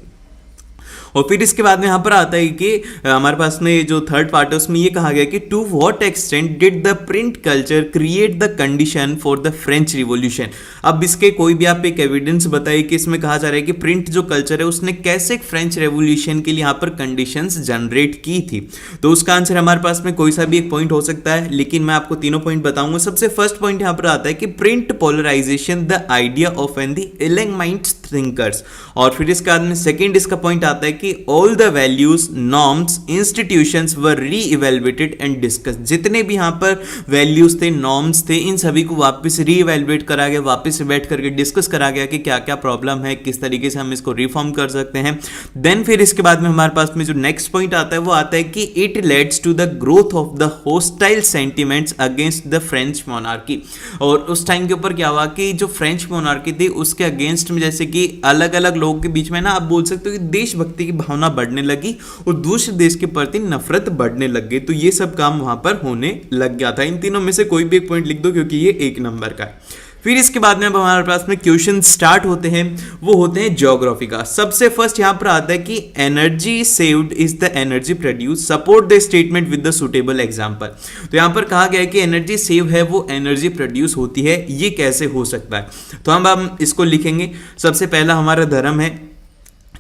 और फिर इसके बाद में यहाँ पर आता है कि हमारे पास में जो थर्ड पार्ट है उसमें ये कहा गया कि to what extent did the print culture create the condition for the French Revolution. अब इसके कोई भी आप एक एविडेंस बताइए कि इसमें कहा जा रहा है कि प्रिंट जो कल्चर है उसने कैसे फ्रेंच रेवोल्यूशन के लिए यहाँ पर कंडीशंस जनरेट की थी। तो उसका आंसर हमारे पास में कोई सा भी एक पॉइंट हो सकता है, लेकिन मैं आपको तीनों पॉइंट बताऊंगा। सबसे फर्स्ट पॉइंट यहाँ पर आता है कि print polarisation the idea of an the एलेंगमाइंट थिंकर्स। और फिर इसके बाद में सेकेंड इसका पॉइंट आता है कि all the values, norms, institutions were reevaluated and discuss. जितने भी यहाँ पर वैल्यूज थे, नॉर्म्स थे, इन सभी को वापस री इवेल्युएट करा गया, वापस से बैठ करके डिस्कस करा गया कि क्या क्या प्रॉब्लम है, किस तरीके से हम इसको रिफॉर्म कर सकते हैं। देन फिर इसके बाद में हमारे पास में जो नेक्स्ट पॉइंट आता है वो आता है कि it leads to the growth of the hostile sentiments against the French monarchy. और उस टाइम के ऊपर क्या हुआ कि जो फ्रेंच मोनार्की थी उसके अगेंस्ट में जैसे कि अलग अलग लोगों के बीच में ना आप बोल सकते हो कि देशभक्ति की भावना बढ़ने लगी और दूसरे देश के प्रति नफरत बढ़ने लग गई। तो ये सब काम वहां पर होने लग गया था। इन तीनों में से कोई भी एक पॉइंट लिख दो क्योंकि ये एक नंबर का है। फिर इसके बाद में अब हमारे पास में क्वेश्चन स्टार्ट होते हैं, वो होते हैं ज्योग्राफी का। सबसे फर्स्ट यहां पर आता है कि energy saved is the energy produce, support the statement with the suitable example. तो यहां पर कहा गया है कि एनर्जी सेव है वो एनर्जी प्रोड्यूस होती है, ये कैसे हो सकता है। तो हम इसको लिखेंगे। सबसे पहला हमारा धर्म है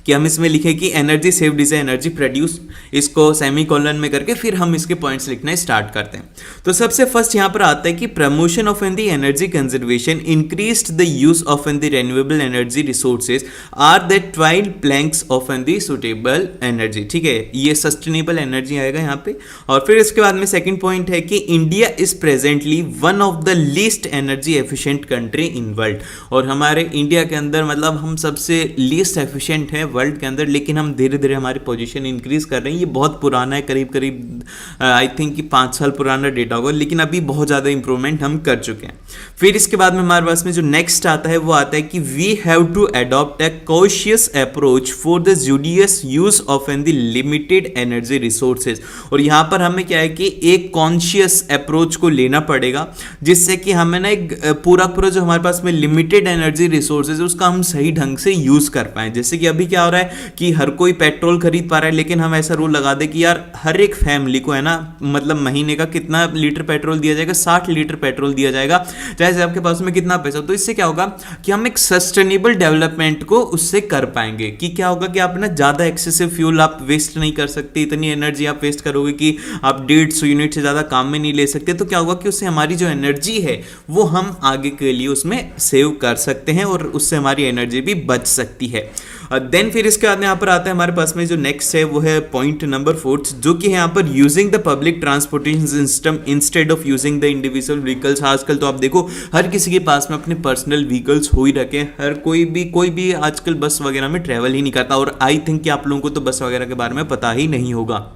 कि हम इसमें लिखें कि energy saved is energy produce, इसको सेमीकोलन में करके फिर हम इसके पॉइंट्स लिखना स्टार्ट करते हैं। तो सबसे फर्स्ट यहां पर आता है कि promotion of an the energy conservation increased the use of an the renewable energy resources are the 12 planks of an the suitable energy. ठीक है, ये सस्टेनेबल एनर्जी आएगा यहाँ पे। और फिर इसके बाद में सेकंड पॉइंट है कि India is presently one of the least energy efficient country in world. और हमारे इंडिया के अंदर मतलब हम सबसे लीस्ट एफिशिएंट है वर्ल्ड के अंदर, लेकिन हम धीरे धीरे हमारी पोजीशन इंक्रीज कर रहे हैं। ये बहुत पुराना है, करीब करीब आई थिंक कि 5 साल पुराना डेटा होगा, लेकिन अभी बहुत ज़्यादा इंप्रूवमेंट हम कर चुके हैं। फिर इसके बाद में हमारे पास में जो नेक्स्ट आता है वो आता है कि we have to adopt a cautious approach for the judicious use of an the limited energy resources. और यहाँ पर हमें क्या है कि एक कॉन्शियस अप्रोच को लेना पड़ेगा जिससे कि हमें ना एक पूरा जो हमारे पास में लिमिटेड एनर्जी रिसोर्सेज उसका हम सही ढंग से यूज कर पाएं। जैसे कि अभी क्या हो रहा है कि हर कोई पेट्रोल खरीद पा रहा है, लेकिन हम ऐसा रूल लगा दे कि यार हर एक फैमिली को है ना मतलब महीने का कितना लीटर पेट्रोल दिया जाएगा, 60 लीटर पेट्रोल दिया जाएगा, चाहे आपके पास में कितना पैसा। तो इससे क्या होगा कि हम एक सस्टेनेबल डेवलपमेंट को उससे कर पाएंगे। कि क्या होगा कि आप ना ज्यादा एक्सेसिव फ्यूल आप वेस्ट नहीं कर सकते, इतनी एनर्जी आप वेस्ट करोगे कि आप 150 यूनिट से ज्यादा काम में नहीं ले सकते। तो क्या होगा कि उससे हमारी जो एनर्जी है वो हम आगे के लिए उसमें सेव कर सकते हैं और उससे हमारी एनर्जी भी बच सकती है। देन फिर इसके बाद यहाँ पर आता है हमारे पास में जो नेक्स्ट है वो है पॉइंट नंबर 4, जो कि यहाँ पर using the public transportation system instead of using the individual vehicles. आजकल तो आप देखो हर किसी के पास में अपने पर्सनल व्हीकल्स हो ही रखे हैं, हर कोई भी आजकल बस वगैरह में ट्रैवल ही नहीं करता। और आई थिंक कि आप लोगों को तो बस वगैरह के बारे में पता ही नहीं होगा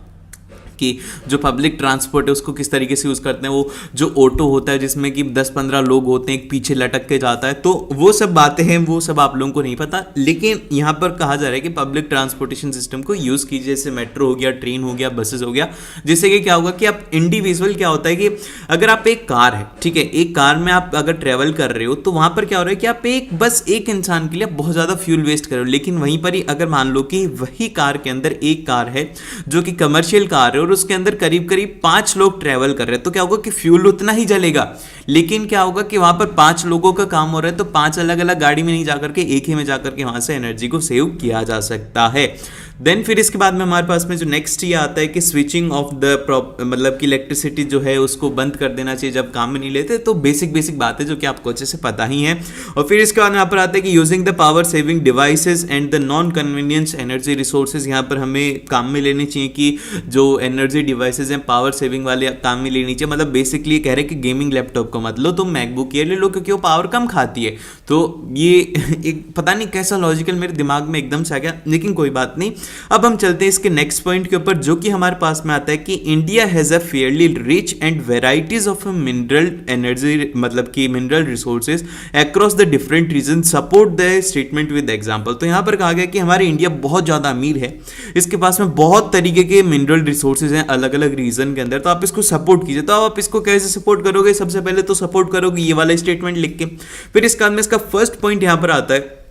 कि जो पब्लिक ट्रांसपोर्ट है उसको किस तरीके से यूज़ करते हैं। वो जो ऑटो होता है जिसमें कि 10-15 लोग होते हैं, एक पीछे लटक के जाता है, तो वो सब बातें हैं, वो सब आप लोगों को नहीं पता। लेकिन यहाँ पर कहा जा रहा है कि पब्लिक ट्रांसपोर्टेशन सिस्टम को यूज़ कीजिए, जैसे मेट्रो हो गया, ट्रेन हो गया, बसेस हो गया, जिससे कि क्या होगा कि आप इंडिविजुअल क्या होता है कि अगर आप एक कार है, ठीक है, एक कार में आप अगर ट्रेवल कर रहे हो तो वहाँ पर क्या हो रहा है कि आप बस एक इंसान के लिए बहुत ज़्यादा फ्यूल वेस्ट कर रहे हो। लेकिन वहीं पर ही अगर मान लो कि वही कार के अंदर एक कार है जो कि कमर्शियल कार है और उसके अंदर करीब 5 लोग ट्रैवल कर रहे हैं, तो क्या होगा कि फ्यूल उतना ही जलेगा, लेकिन क्या होगा कि वहां पर 5 लोगों का काम हो रहा है, तो 5 अलग अलग गाड़ी में नहीं जाकर के एक ही में जाकर के वहां से एनर्जी को सेव किया जा सकता है। देन फिर इसके बाद में हमारे पास में जो नेक्स्ट ये आता है कि स्विचिंग ऑफ द मतलब कि इलेक्ट्रिसिटी जो है उसको बंद कर देना चाहिए जब काम में नहीं लेते। तो बेसिक बेसिक बातें जो कि आपको अच्छे से पता ही है। और फिर इसके बाद में यहाँ पर आता है कि using the power saving devices and the non convenience energy resources, यहाँ पर हमें काम में लेने चाहिए कि जो एनर्जी डिवाइसेज हैं पावर सेविंग वाले काम में लेनी चाहिए। मतलब बेसिकली कह रहे हैं कि गेमिंग लैपटॉप को मत लो, तुम मैकबुक एयर ले लो क्योंकि वो पावर कम खाती है। तो ये एक पता नहीं कैसा लॉजिकल मेरे दिमाग में एकदम से आ गया, लेकिन कोई बात नहीं। अब हम चलते हैं इसके नेक्स्ट पॉइंट के ऊपर जो कि हमारे पास में आता है कि India has a fairly rich and varieties of mineral energy, मतलब कि mineral resources across the different region, support the statement with example. तो यहां पर कहा गया कि हमारे इंडिया बहुत ज्यादा अमीर है, इसके पास में बहुत तरीके के मिनरल रिसोर्सेज हैं अलग अलग रीजन के अंदर, तो आप इसको सपोर्ट कीजिए। तो आप इसको कैसे सपोर्ट करोगे? सबसे पहले तो सपोर्ट करोगे ये वाला स्टेटमेंट लिख के। फिर इसके बाद में इसका फर्स्ट पॉइंट यहां पर आता है,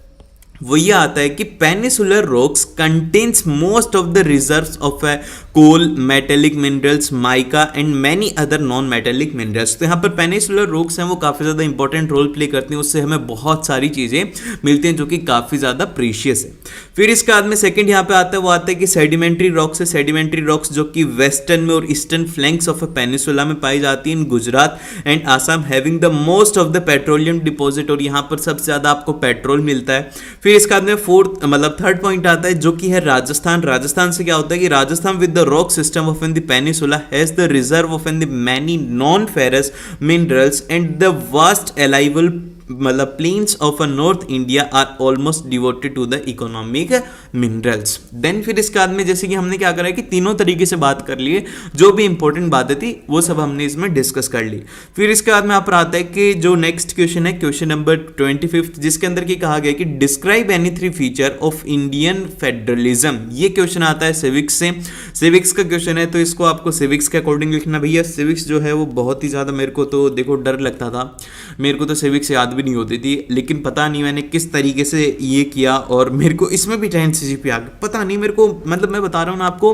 वो ये आता है कि peninsular rocks contains most of the reserves of coal, metallic minerals, mica and many other non metallic minerals. तो यहाँ पर पेनिसुलर रॉक्स हैं वो काफ़ी ज़्यादा इंपॉर्टेंट रोल प्ले करती हैं, उससे हमें बहुत सारी चीज़ें मिलती हैं जो कि काफ़ी ज़्यादा प्रीशियस है। फिर इसके बाद में सेकंड यहाँ पे आता है, वो आता है कि सेडिमेंट्री रॉक्स है। सेडिमेंट्री रॉक्स जो कि वेस्टर्न में और ईस्टर्न फ्लैंक्स ऑफ पेनिसुला में पाई जाती है in Gujarat and Assam, having the most of the petroleum deposit, और यहाँ पर सबसे ज़्यादा आपको पेट्रोल मिलता है। फिर इसके बाद में फोर्थ मतलब थर्ड पॉइंट आता है जो कि है राजस्थान। राजस्थान से क्या होता है कि Rajasthan with the rock system of in the peninsula has the reserve of in the many non ferrous minerals and the vast alluvial मतलब plains of a north India are almost devoted to the economic minerals. Then फिर इसके बाद में जैसे कि हमने क्या करा है कि तीनों तरीके से बात कर लिए, जो भी इंपॉर्टेंट बातें थी वो सब हमने इसमें डिस्कस कर ली। फिर इसके बाद में आप आता है कि जो नेक्स्ट क्वेश्चन है क्वेश्चन नंबर 25, जिसके अंदर की कहा गया कि describe any 3 feature of Indian federalism. ये क्वेश्चन आता है सिविक्स से, सिविक्स का क्वेश्चन है, तो इसको आपको सिविक्स के अकॉर्डिंग लिखना। भैया सिविक्स जो है वो बहुत ही ज़्यादा मेरे को तो देखो डर लगता था, मेरे को तो सिविक्स याद भी नहीं होती थी, लेकिन पता नहीं मैंने किस तरीके से ये किया और मेरे को इसमें भी 10 CGPA आ गया। पता नहीं मेरे को, मतलब मैं बता रहा हूँ ना आपको,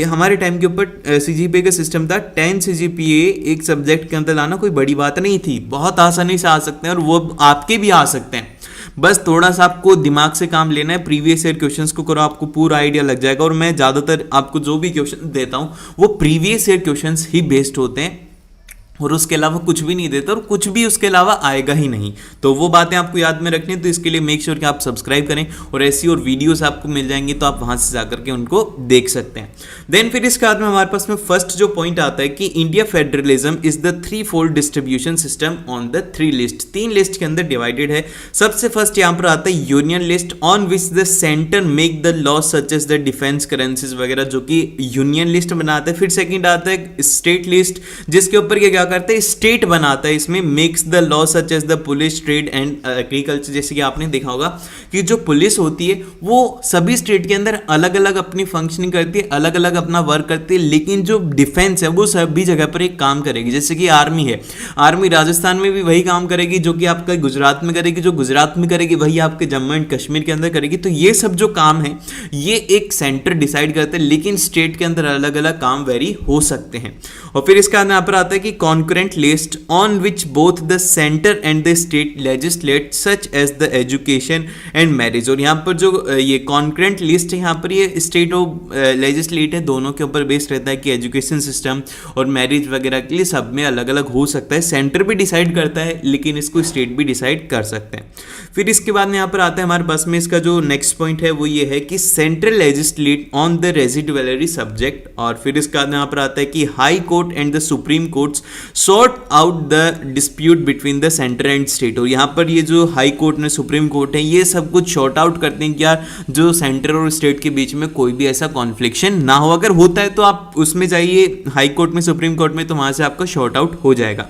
हमारे टाइम के ऊपर CGPA का सिस्टम था 10 CGPA एक सब्जेक्ट के अंदर लाना कोई बड़ी बात नहीं थी, बहुत आसानी से आ सकते हैं और वो आपके भी आ सकते हैं। बस थोड़ा सा आपको दिमाग से काम लेना है, प्रीवियस ईयर क्वेश्चंस को करो, आपको पूरा आइडिया लग जाएगा। और मैं ज़्यादातर आपको जो भी क्वेश्चन देता हूँ वो प्रीवियस ईयर क्वेश्चंस ही बेस्ड होते हैं और उसके अलावा कुछ भी नहीं देता और कुछ भी उसके अलावा आएगा ही नहीं। तो वो बातें आपको याद में रखनी है, तो इसके लिए मेक श्योर कि आप सब्सक्राइब करें और ऐसी और वीडियोस आपको मिल जाएंगी तो आप वहां से जाकर के उनको देख सकते हैं। देन फिर इसके बाद में हमारे पास में फर्स्ट जो पॉइंट आता है कि India federalism is the 3-fold distribution system on the 3 list. 3 list के अंदर डिवाइडेड है। सबसे फर्स्ट यहाँ पर आता है union list on which the centre make the law such as the defence currencies वगैरह, जो कि यूनियन लिस्ट बनाता है। फिर सेकंड आता है स्टेट लिस्ट, जिसके ऊपर क्या करते हैं स्टेट बनाता है, इसमें makes the law such as the police, trade and agriculture. जैसे कि आपने देखा होगा कि जो पुलिस होती है वो सभी स्टेट के अंदर अलग अलग अपनी फंक्शनिंग करती है, अलग अलग अपना वर्क करती है, लेकिन जो डिफेंस है वो सभी जगह पर एक काम करेगी। जैसे कि आर्मी है, आर्मी राजस्थान में भी वही काम करेगी जो कि आपका गुजरात में करेगी, जो गुजरात में करेगी वही आपके जम्मू एंड कश्मीर के अंदर करेगी। तो ये सब जो काम है ये एक सेंटर डिसाइड करते हैं, लेकिन स्टेट के अंदर अलग अलग काम वेरी हो सकते हैं। और फिर इसका यहाँ पर आता है कि concurrent list on which both the center and the state legislate such as the education and marriage। और यहाँ पर जो ये concurrent list है, यहाँ पर ये state और legislate है, दोनों के ऊपर बेस्ड रहता है कि एजुकेशन सिस्टम और मैरिज वगैरह के लिए सब में अलग अलग हो सकता है। सेंटर भी डिसाइड करता है लेकिन इसको स्टेट भी डिसाइड कर सकते हैं। फिर इसके बाद में यहाँ पर आता है हमारे पास में इसका जो नेक्स्ट पॉइंट है वो ये है कि central legislate on the residuary subject. और फिर इसके बाद में यहाँ पर आता है कि high court and the supreme courts sort out the dispute between the centre and state. और यहाँ पर ये जो हाई कोर्ट ने सुप्रीम कोर्ट है ये सब कुछ शॉर्ट आउट करते हैं कि यार जो सेंटर और स्टेट के बीच में कोई भी ऐसा कॉन्फ्लिक्शन ना हो। अगर होता है तो आप उसमें जाइए हाई कोर्ट में, सुप्रीम कोर्ट में, तो वहां से आपका शॉर्ट आउट हो जाएगा।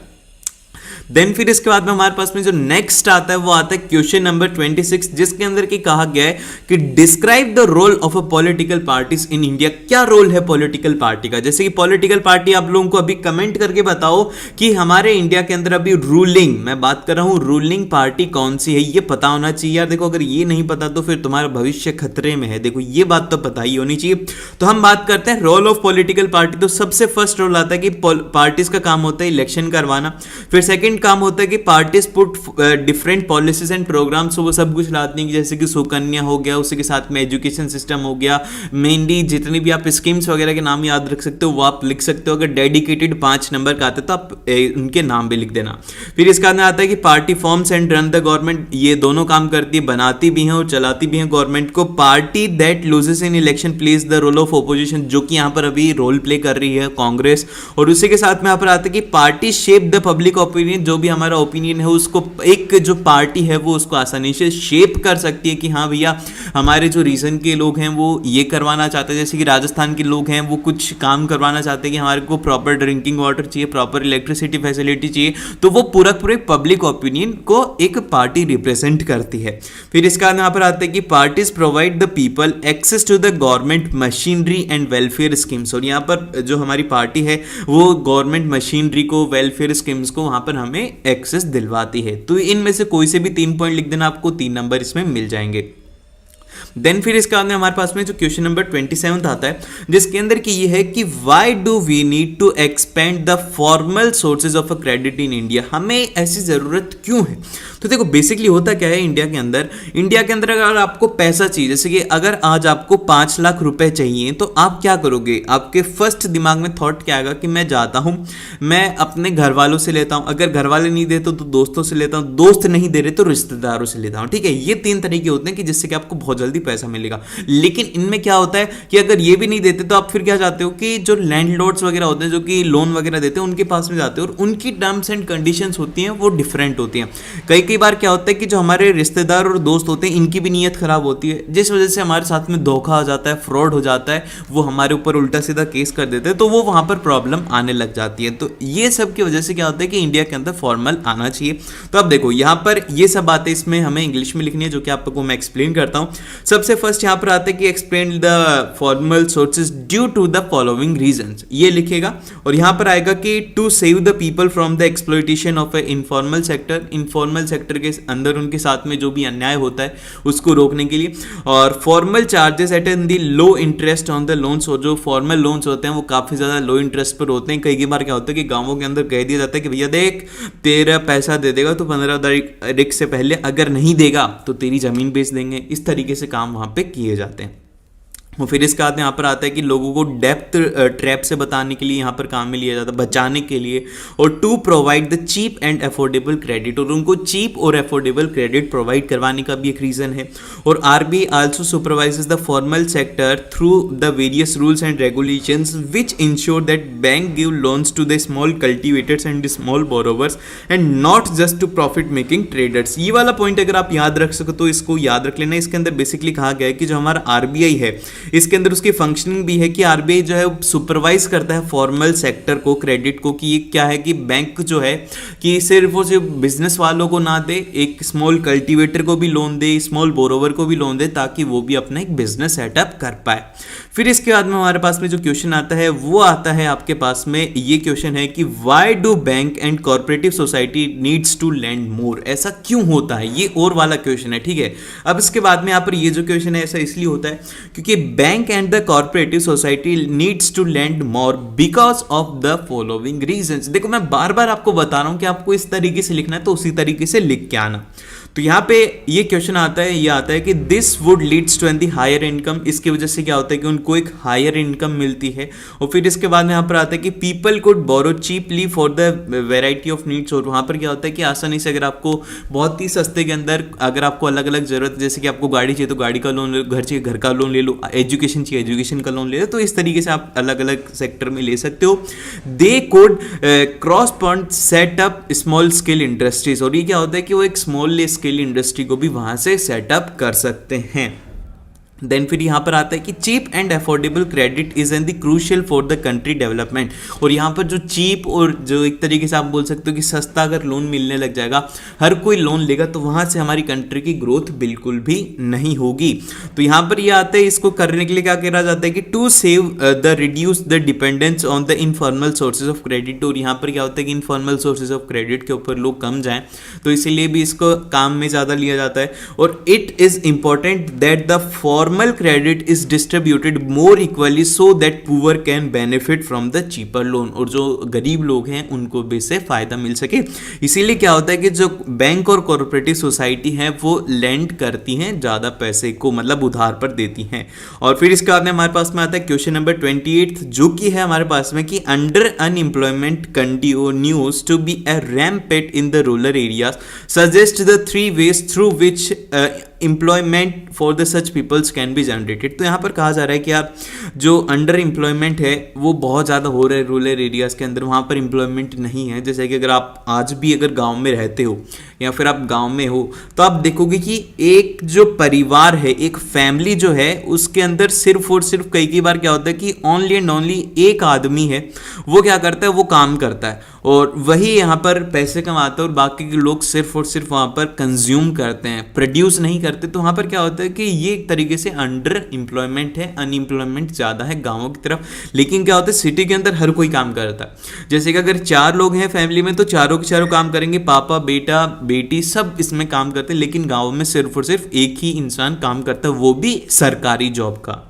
देन फिर इसके बाद में हमारे पास में जो नेक्स्ट आता है वो आता है क्वेश्चन नंबर 26, जिसके अंदर की कहा गया है कि describe the role of a political parties in India. क्या रोल है पॉलिटिकल पार्टी का? जैसे कि पॉलिटिकल पार्टी आप लोगों को अभी कमेंट करके बताओ कि हमारे इंडिया के अंदर अभी रूलिंग, मैं बात कर रहा हूं रूलिंग पार्टी कौन सी है, ये पता होना चाहिए यार। देखो अगर ये नहीं पता तो फिर तुम्हारा भविष्य खतरे में है, देखो ये बात तो पता ही होनी चाहिए। तो हम बात करते हैं रोल ऑफ पॉलिटिकल पार्टी। तो सबसे फर्स्ट रोल आता है कि पार्टीज का काम होता है इलेक्शन करवाना। फिर सेकंड काम होता है कि parties put different policies and programmes, वो सब कुछ लाते हैं जैसे कि सुकन्या हो गया, उसी के साथ में एजुकेशन सिस्टम हो गया, मेनली जितनी भी आप स्कीम्स वगैरह के नाम याद रख सकते हो वो आप लिख सकते हो। अगर डेडिकेटेड 5 नंबर का आता है तो आप उनके नाम भी लिख देना। फिर इसका अंदर आता है कि party forms and run the government, ये दोनों काम करती है, बनाती भी है और चलाती भी है गवर्नमेंट को। Party that loses in election plays the role of opposition, जो कि यहाँ पर अभी रोल प्ले कर रही है कांग्रेस। और उसी के साथ में यहाँ पर आता है कि party shape the public opinion, जो भी हमारा ओपिनियन है उसको एक जो पार्टी है वो उसको आसानी से शेप कर सकती है कि हाँ भैया हमारे जो रीजन के लोग हैं वो ये करवाना चाहते हैं। जैसे कि राजस्थान के लोग हैं वो कुछ काम करवाना चाहते हैं कि हमारे को प्रॉपर ड्रिंकिंग वाटर चाहिए, प्रॉपर इलेक्ट्रिसिटी फैसिलिटी चाहिए, तो वो पूरे पब्लिक ओपिनियन को एक पार्टी रिप्रेजेंट करती है। फिर इसका यहाँ पर आता है कि parties provide the people access to the government machinery and welfare schemes, और यहाँ पर जो हमारी पार्टी है वो गवर्नमेंट मशीनरी को, वेलफेयर स्कीम्स को वहां पर हमें एक्सेस दिलवाती है। तो इनमें से कोई से भी 3 पॉइंट लिख देना, आपको 3 नंबर इसमें मिल जाएंगे। देन फिर इसके बाद में हमारे पास में जो क्वेश्चन नंबर 27 आता है, जिसके अंदर की ये है कि why do we need to expand the formal sources of a credit in India, हमें ऐसी जरूरत क्यों है? तो देखो बेसिकली होता क्या है इंडिया के अंदर अगर आपको पैसा चाहिए, जैसे कि अगर आज आपको 5 लाख रुपए चाहिए तो आप क्या करोगे? आपके फर्स्ट दिमाग में थॉट क्या आएगा कि मैं जाता हूं, मैं अपने घर वालों से लेता हूं, अगर घर वाले नहीं देते तो दोस्तों से लेता हूं, दोस्त नहीं दे रहे तो रिश्तेदारों से लेता हूं। ठीक है, ये 3 तरीके होते हैं कि जिससे कि आपको बहुत जल्दी पैसा मिलेगा। लेकिन इनमें क्या होता है कि अगर ये भी नहीं देते तो आप फिर क्या चाहते हो कि जो लैंडलॉर्ड्स वगैरह होते हैं, जो कि लोन वगैरह देते हैं, उनके पास में जाते हो और उनकी टर्म्स एंड कंडीशंस होती हैं वो डिफरेंट होती हैं। कई बार क्या होता है कि जो हमारे रिश्तेदार और दोस्त होते हैं इनकी भी नीयत खराब होती है, जिस वजह से हमारे साथ में धोखा हो जाता है, फ्रॉड हो जाता है, वो हमारे ऊपर उल्टा सीधा केस कर देते हैं, तो वो वहां पर प्रॉब्लम आने लग जाती है। तो ये सब की वजह से क्या होता है कि इंडिया के अंदर फॉर्मल आना चाहिए। तो अब देखो यहाँ पर ये सब बातें इसमें हमें इंग्लिश में लिखनी है, जो कि आपको मैं एक्सप्लेन करता हूँ। सबसे फर्स्ट यहाँ पर आता है कि explain the formal sources due to the following reasons, ये लिखेगा। और यहाँ पर आएगा कि to save the people from the exploitation of a informal sector, informal sector के अंदर उनके साथ में जो भी अन्याय होता है उसको रोकने के लिए। और formal charges at an the low interest on the loans, और जो फॉर्मल लोन्स होते हैं वो काफी ज्यादा लो इंटरेस्ट पर होते हैं। कई बार क्या होता है कि गांवों के अंदर कह दिया जाता है कि भैया देख तेरा पैसा दे देगा तो 15 तारीख से पहले, अगर नहीं देगा तो तेरी जमीन बेच देंगे। इस तरीके से काम वहां पे किए जाते हैं। और फिर इसके बाद यहाँ पर आता है कि लोगों को डेप्थ ट्रैप से बताने के लिए यहाँ पर काम में लिया जाता है, बचाने के लिए। और to provide the cheap and affordable credit, और उनको चीप और अफोर्डेबल क्रेडिट प्रोवाइड करवाने का भी एक रीजन है। और RBI also supervises the formal sector through the various rules and regulations which ensure that bank give loans to the small cultivators and small borrowers and not just to profit making traders. ये वाला point अगर आप याद रख सको तो इसको याद रख लेना। इसके अंदर बेसिकली कहा गया है कि जो हमारा आरबीआई है इसके अंदर उसकी फंक्शनिंग भी है कि आरबीआई जो है सुपरवाइज करता है फॉर्मल सेक्टर को, क्रेडिट को, कि ये क्या है कि बैंक जो है कि सिर्फ वो सिर्फ बिजनेस वालों को ना दे, एक स्मॉल कल्टीवेटर को भी लोन दे, स्मॉल बोरोवर को भी लोन दे, ताकि वो भी अपना एक बिजनेस सेटअप कर पाए। फिर इसके बाद में हमारे पास में जो क्वेश्चन आता है वो आता है आपके पास में, ये क्वेश्चन है कि why do bank and cooperative society needs to lend more, ऐसा क्यों होता है? ये और वाला क्वेश्चन है, ठीक है। अब इसके बाद में यहाँ पर ये जो क्वेश्चन है ऐसा इसलिए होता है क्योंकि bank and the cooperative society needs to lend more because of the following reasons. देखो मैं बार बार आपको बता रहा हूं कि आपको इस तरीके से लिखना है तो उसी तरीके से लिख के आना। तो यहाँ पे ये क्वेश्चन आता है, ये आता है कि this would leads to the higher income, इसकी वजह से क्या होता है कि उनको एक हायर इनकम मिलती है। और फिर इसके बाद में यहाँ पर आता है कि people could borrow cheaply for the variety of needs, और वहाँ पर क्या होता है कि आसानी से अगर आपको बहुत ही सस्ते के अंदर अगर आपको अलग अलग जरूरत, जैसे कि आपको गाड़ी चाहिए तो गाड़ी का लोन ले लो, घर चाहिए घर का लोन ले लो, एजुकेशन चाहिए एजुकेशन का लोन ले लो, तो इस तरीके से आप अलग अलग सेक्टर में ले सकते हो। They could cross point set up small scale industries, और ये क्या होता है कि वो एक स्मॉल स्केल इंडस्ट्री को भी वहां से सेटअप कर सकते हैं। देन फिर यहाँ पर आता है कि cheap and affordable credit is an the crucial for the country development. और यहाँ पर जो चीप और जो एक तरीके से आप बोल सकते हो कि सस्ता अगर लोन मिलने लग जाएगा, हर कोई लोन लेगा, तो वहाँ से हमारी कंट्री की ग्रोथ बिल्कुल भी नहीं होगी। तो यहाँ पर ये आता है, इसको करने के लिए क्या कहा जाता है कि to save the reduce the dependence on the informal sources of credit. और यहाँ पर क्या होता है कि इनफॉर्मल सोर्सेज ऑफ क्रेडिट के ऊपर लोग कम जाएं, तो इसीलिए भी इसको काम में ज़्यादा लिया जाता है। और it is important that the formal credit is distributed more equally so that poor can benefit from the cheaper loan. और जो गरीब लोग हैं उनको भी इससे फायदा मिल सके। इसीलिए क्या होता है कि जो बैंक और कॉर्पोरेटिव सोसाइटी है वो लेंड करती हैं ज़्यादा पैसे को, मतलब उधार पर देती हैं। और फिर इसके बाद में हमारे पास में आता है क्वेश्चन नंबर 28, जो कि है हमारे पास में कि under unemployment continues to be a rampant in the rural areas, suggest the 3 ways through which employment for the such peoples can be generated. तो यहाँ पर कहा जा रहा है कि आप जो अंडर एम्प्लॉयमेंट है वो बहुत ज़्यादा हो रहा है रूरल एरियाज़ के अंदर, वहाँ पर एम्प्लॉयमेंट नहीं है। जैसे कि अगर आप आज भी अगर गांव में रहते हो या फिर आप गांव में हो, तो आप देखोगे कि एक जो परिवार है, एक फैमिली जो है, उसके अंदर सिर्फ और सिर्फ कई बार क्या होता है कि ओनली एंड ओनली एक आदमी है, वो क्या करता है, वो काम करता है और वही यहाँ पर पैसे कमाता है और बाकी के लोग सिर्फ और सिर्फ वहाँ पर कंज्यूम करते हैं, प्रोड्यूस नहीं करते। तो वहाँ पर क्या होता है कि ये एक तरीके से अंडर एम्प्लॉयमेंट है, अनएम्प्लॉयमेंट ज़्यादा है गाँवों की तरफ। लेकिन क्या होता है, सिटी के अंदर हर कोई काम करता है। जैसे कि अगर 4 लोग हैं फैमिली में, तो चारों के चारों काम करेंगे, पापा, बेटा, बेटी, सब इसमें काम करते हैं। लेकिन गाँव में सिर्फ और सिर्फ एक ही इंसान काम करता है, वो भी सरकारी जॉब का।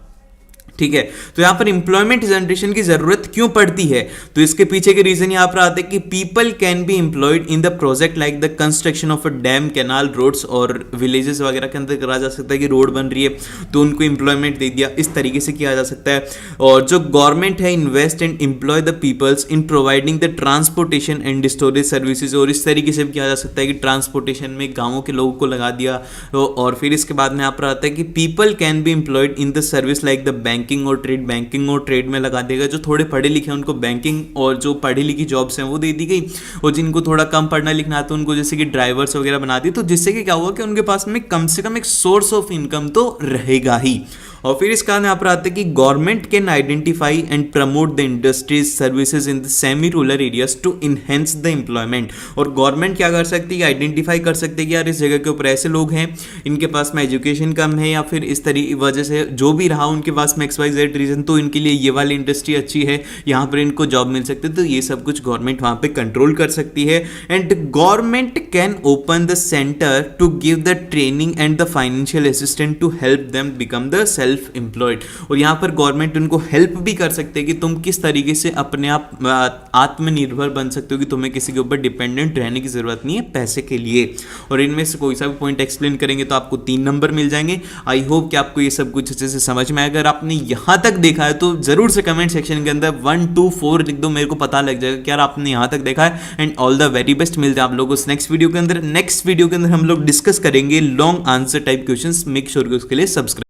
ठीक है, तो यहाँ पर एम्प्लॉयमेंट जनरेशन की जरूरत क्यों पड़ती है? तो इसके पीछे के रीजन यहाँ पर आते हैं कि people can be employed in the project like the construction of a dam, canal, roads और विलेजेस वगैरह के अंदर करा जा सकता है कि रोड बन रही है तो उनको एम्प्लॉयमेंट दे दिया, इस तरीके से किया जा सकता है। और जो गवर्नमेंट है, invest and employ the peoples in providing the transportation and storage services. और इस तरीके से भी किया जा सकता है कि ट्रांसपोर्टेशन में गाँवों के लोगों को लगा दिया। और फिर इसके बाद में यहाँ पर आता है कि people can be employed in the service like the banking और ट्रेड में लगा देगा। जो थोड़े पढ़े लिखे हैं उनको बैंकिंग और जो पढ़ी लिखी जॉब्स हैं वो दे दी गई, और जिनको थोड़ा कम पढ़ना लिखना आता है उनको जैसे कि ड्राइवर्स वगैरह बना दी। तो जिससे कि क्या हुआ कि उनके पास में कम से कम एक सोर्स ऑफ इनकम तो रहेगा ही। और फिर इस कारण यहाँ पर आते हैं कि government can identify and promote the industries services in the semi rural areas to enhance the employment. और गवर्नमेंट क्या कर सकती है, आइडेंटिफाई कर सकते हैं कि यार इस जगह के ऊपर ऐसे लोग हैं, इनके पास में एजुकेशन कम है या फिर इस तरीके वजह से जो भी रहा उनके पास में XYZ रीजन, तो इनके लिए ये वाली इंडस्ट्री अच्छी है, यहाँ पर इनको जॉब मिल सकती है। तो ये सब कुछ गवर्नमेंट वहाँ पे कंट्रोल कर सकती है। And government can open the centre to give the training and the financial assistant to help them become the self employed. और यहाँ पर गवर्नमेंट उनको हेल्प भी कर सकते हैं कि तुम किस तरीके से अपने आप आत्मनिर्भर बन सकते हो, कि तुम्हें किसी के ऊपर डिपेंडेंट रहने की जरूरत नहीं है पैसे के लिए। और इनमें से कोई सा भी पॉइंट एक्सप्लेन करेंगे तो आपको 3 नंबर मिल जाएंगे। आई होप कि आपको ये सब कुछ अच्छे से समझ में आए। अगर आपने यहाँ तक देखा है तो जरूर से कमेंट सेक्शन के अंदर 1 2 4 लिख दो, मेरे को पता लग जाएगा कि यार आपने यहाँ तक देखा है। And all the very best, मिलते हैं आप लोगों को नेक्स्ट वीडियो के अंदर। नेक्स्ट वीडियो के अंदर हम लोग डिस्कस करेंगे long answer type questions. Make sure कि उसके लिए सब्सक्राइब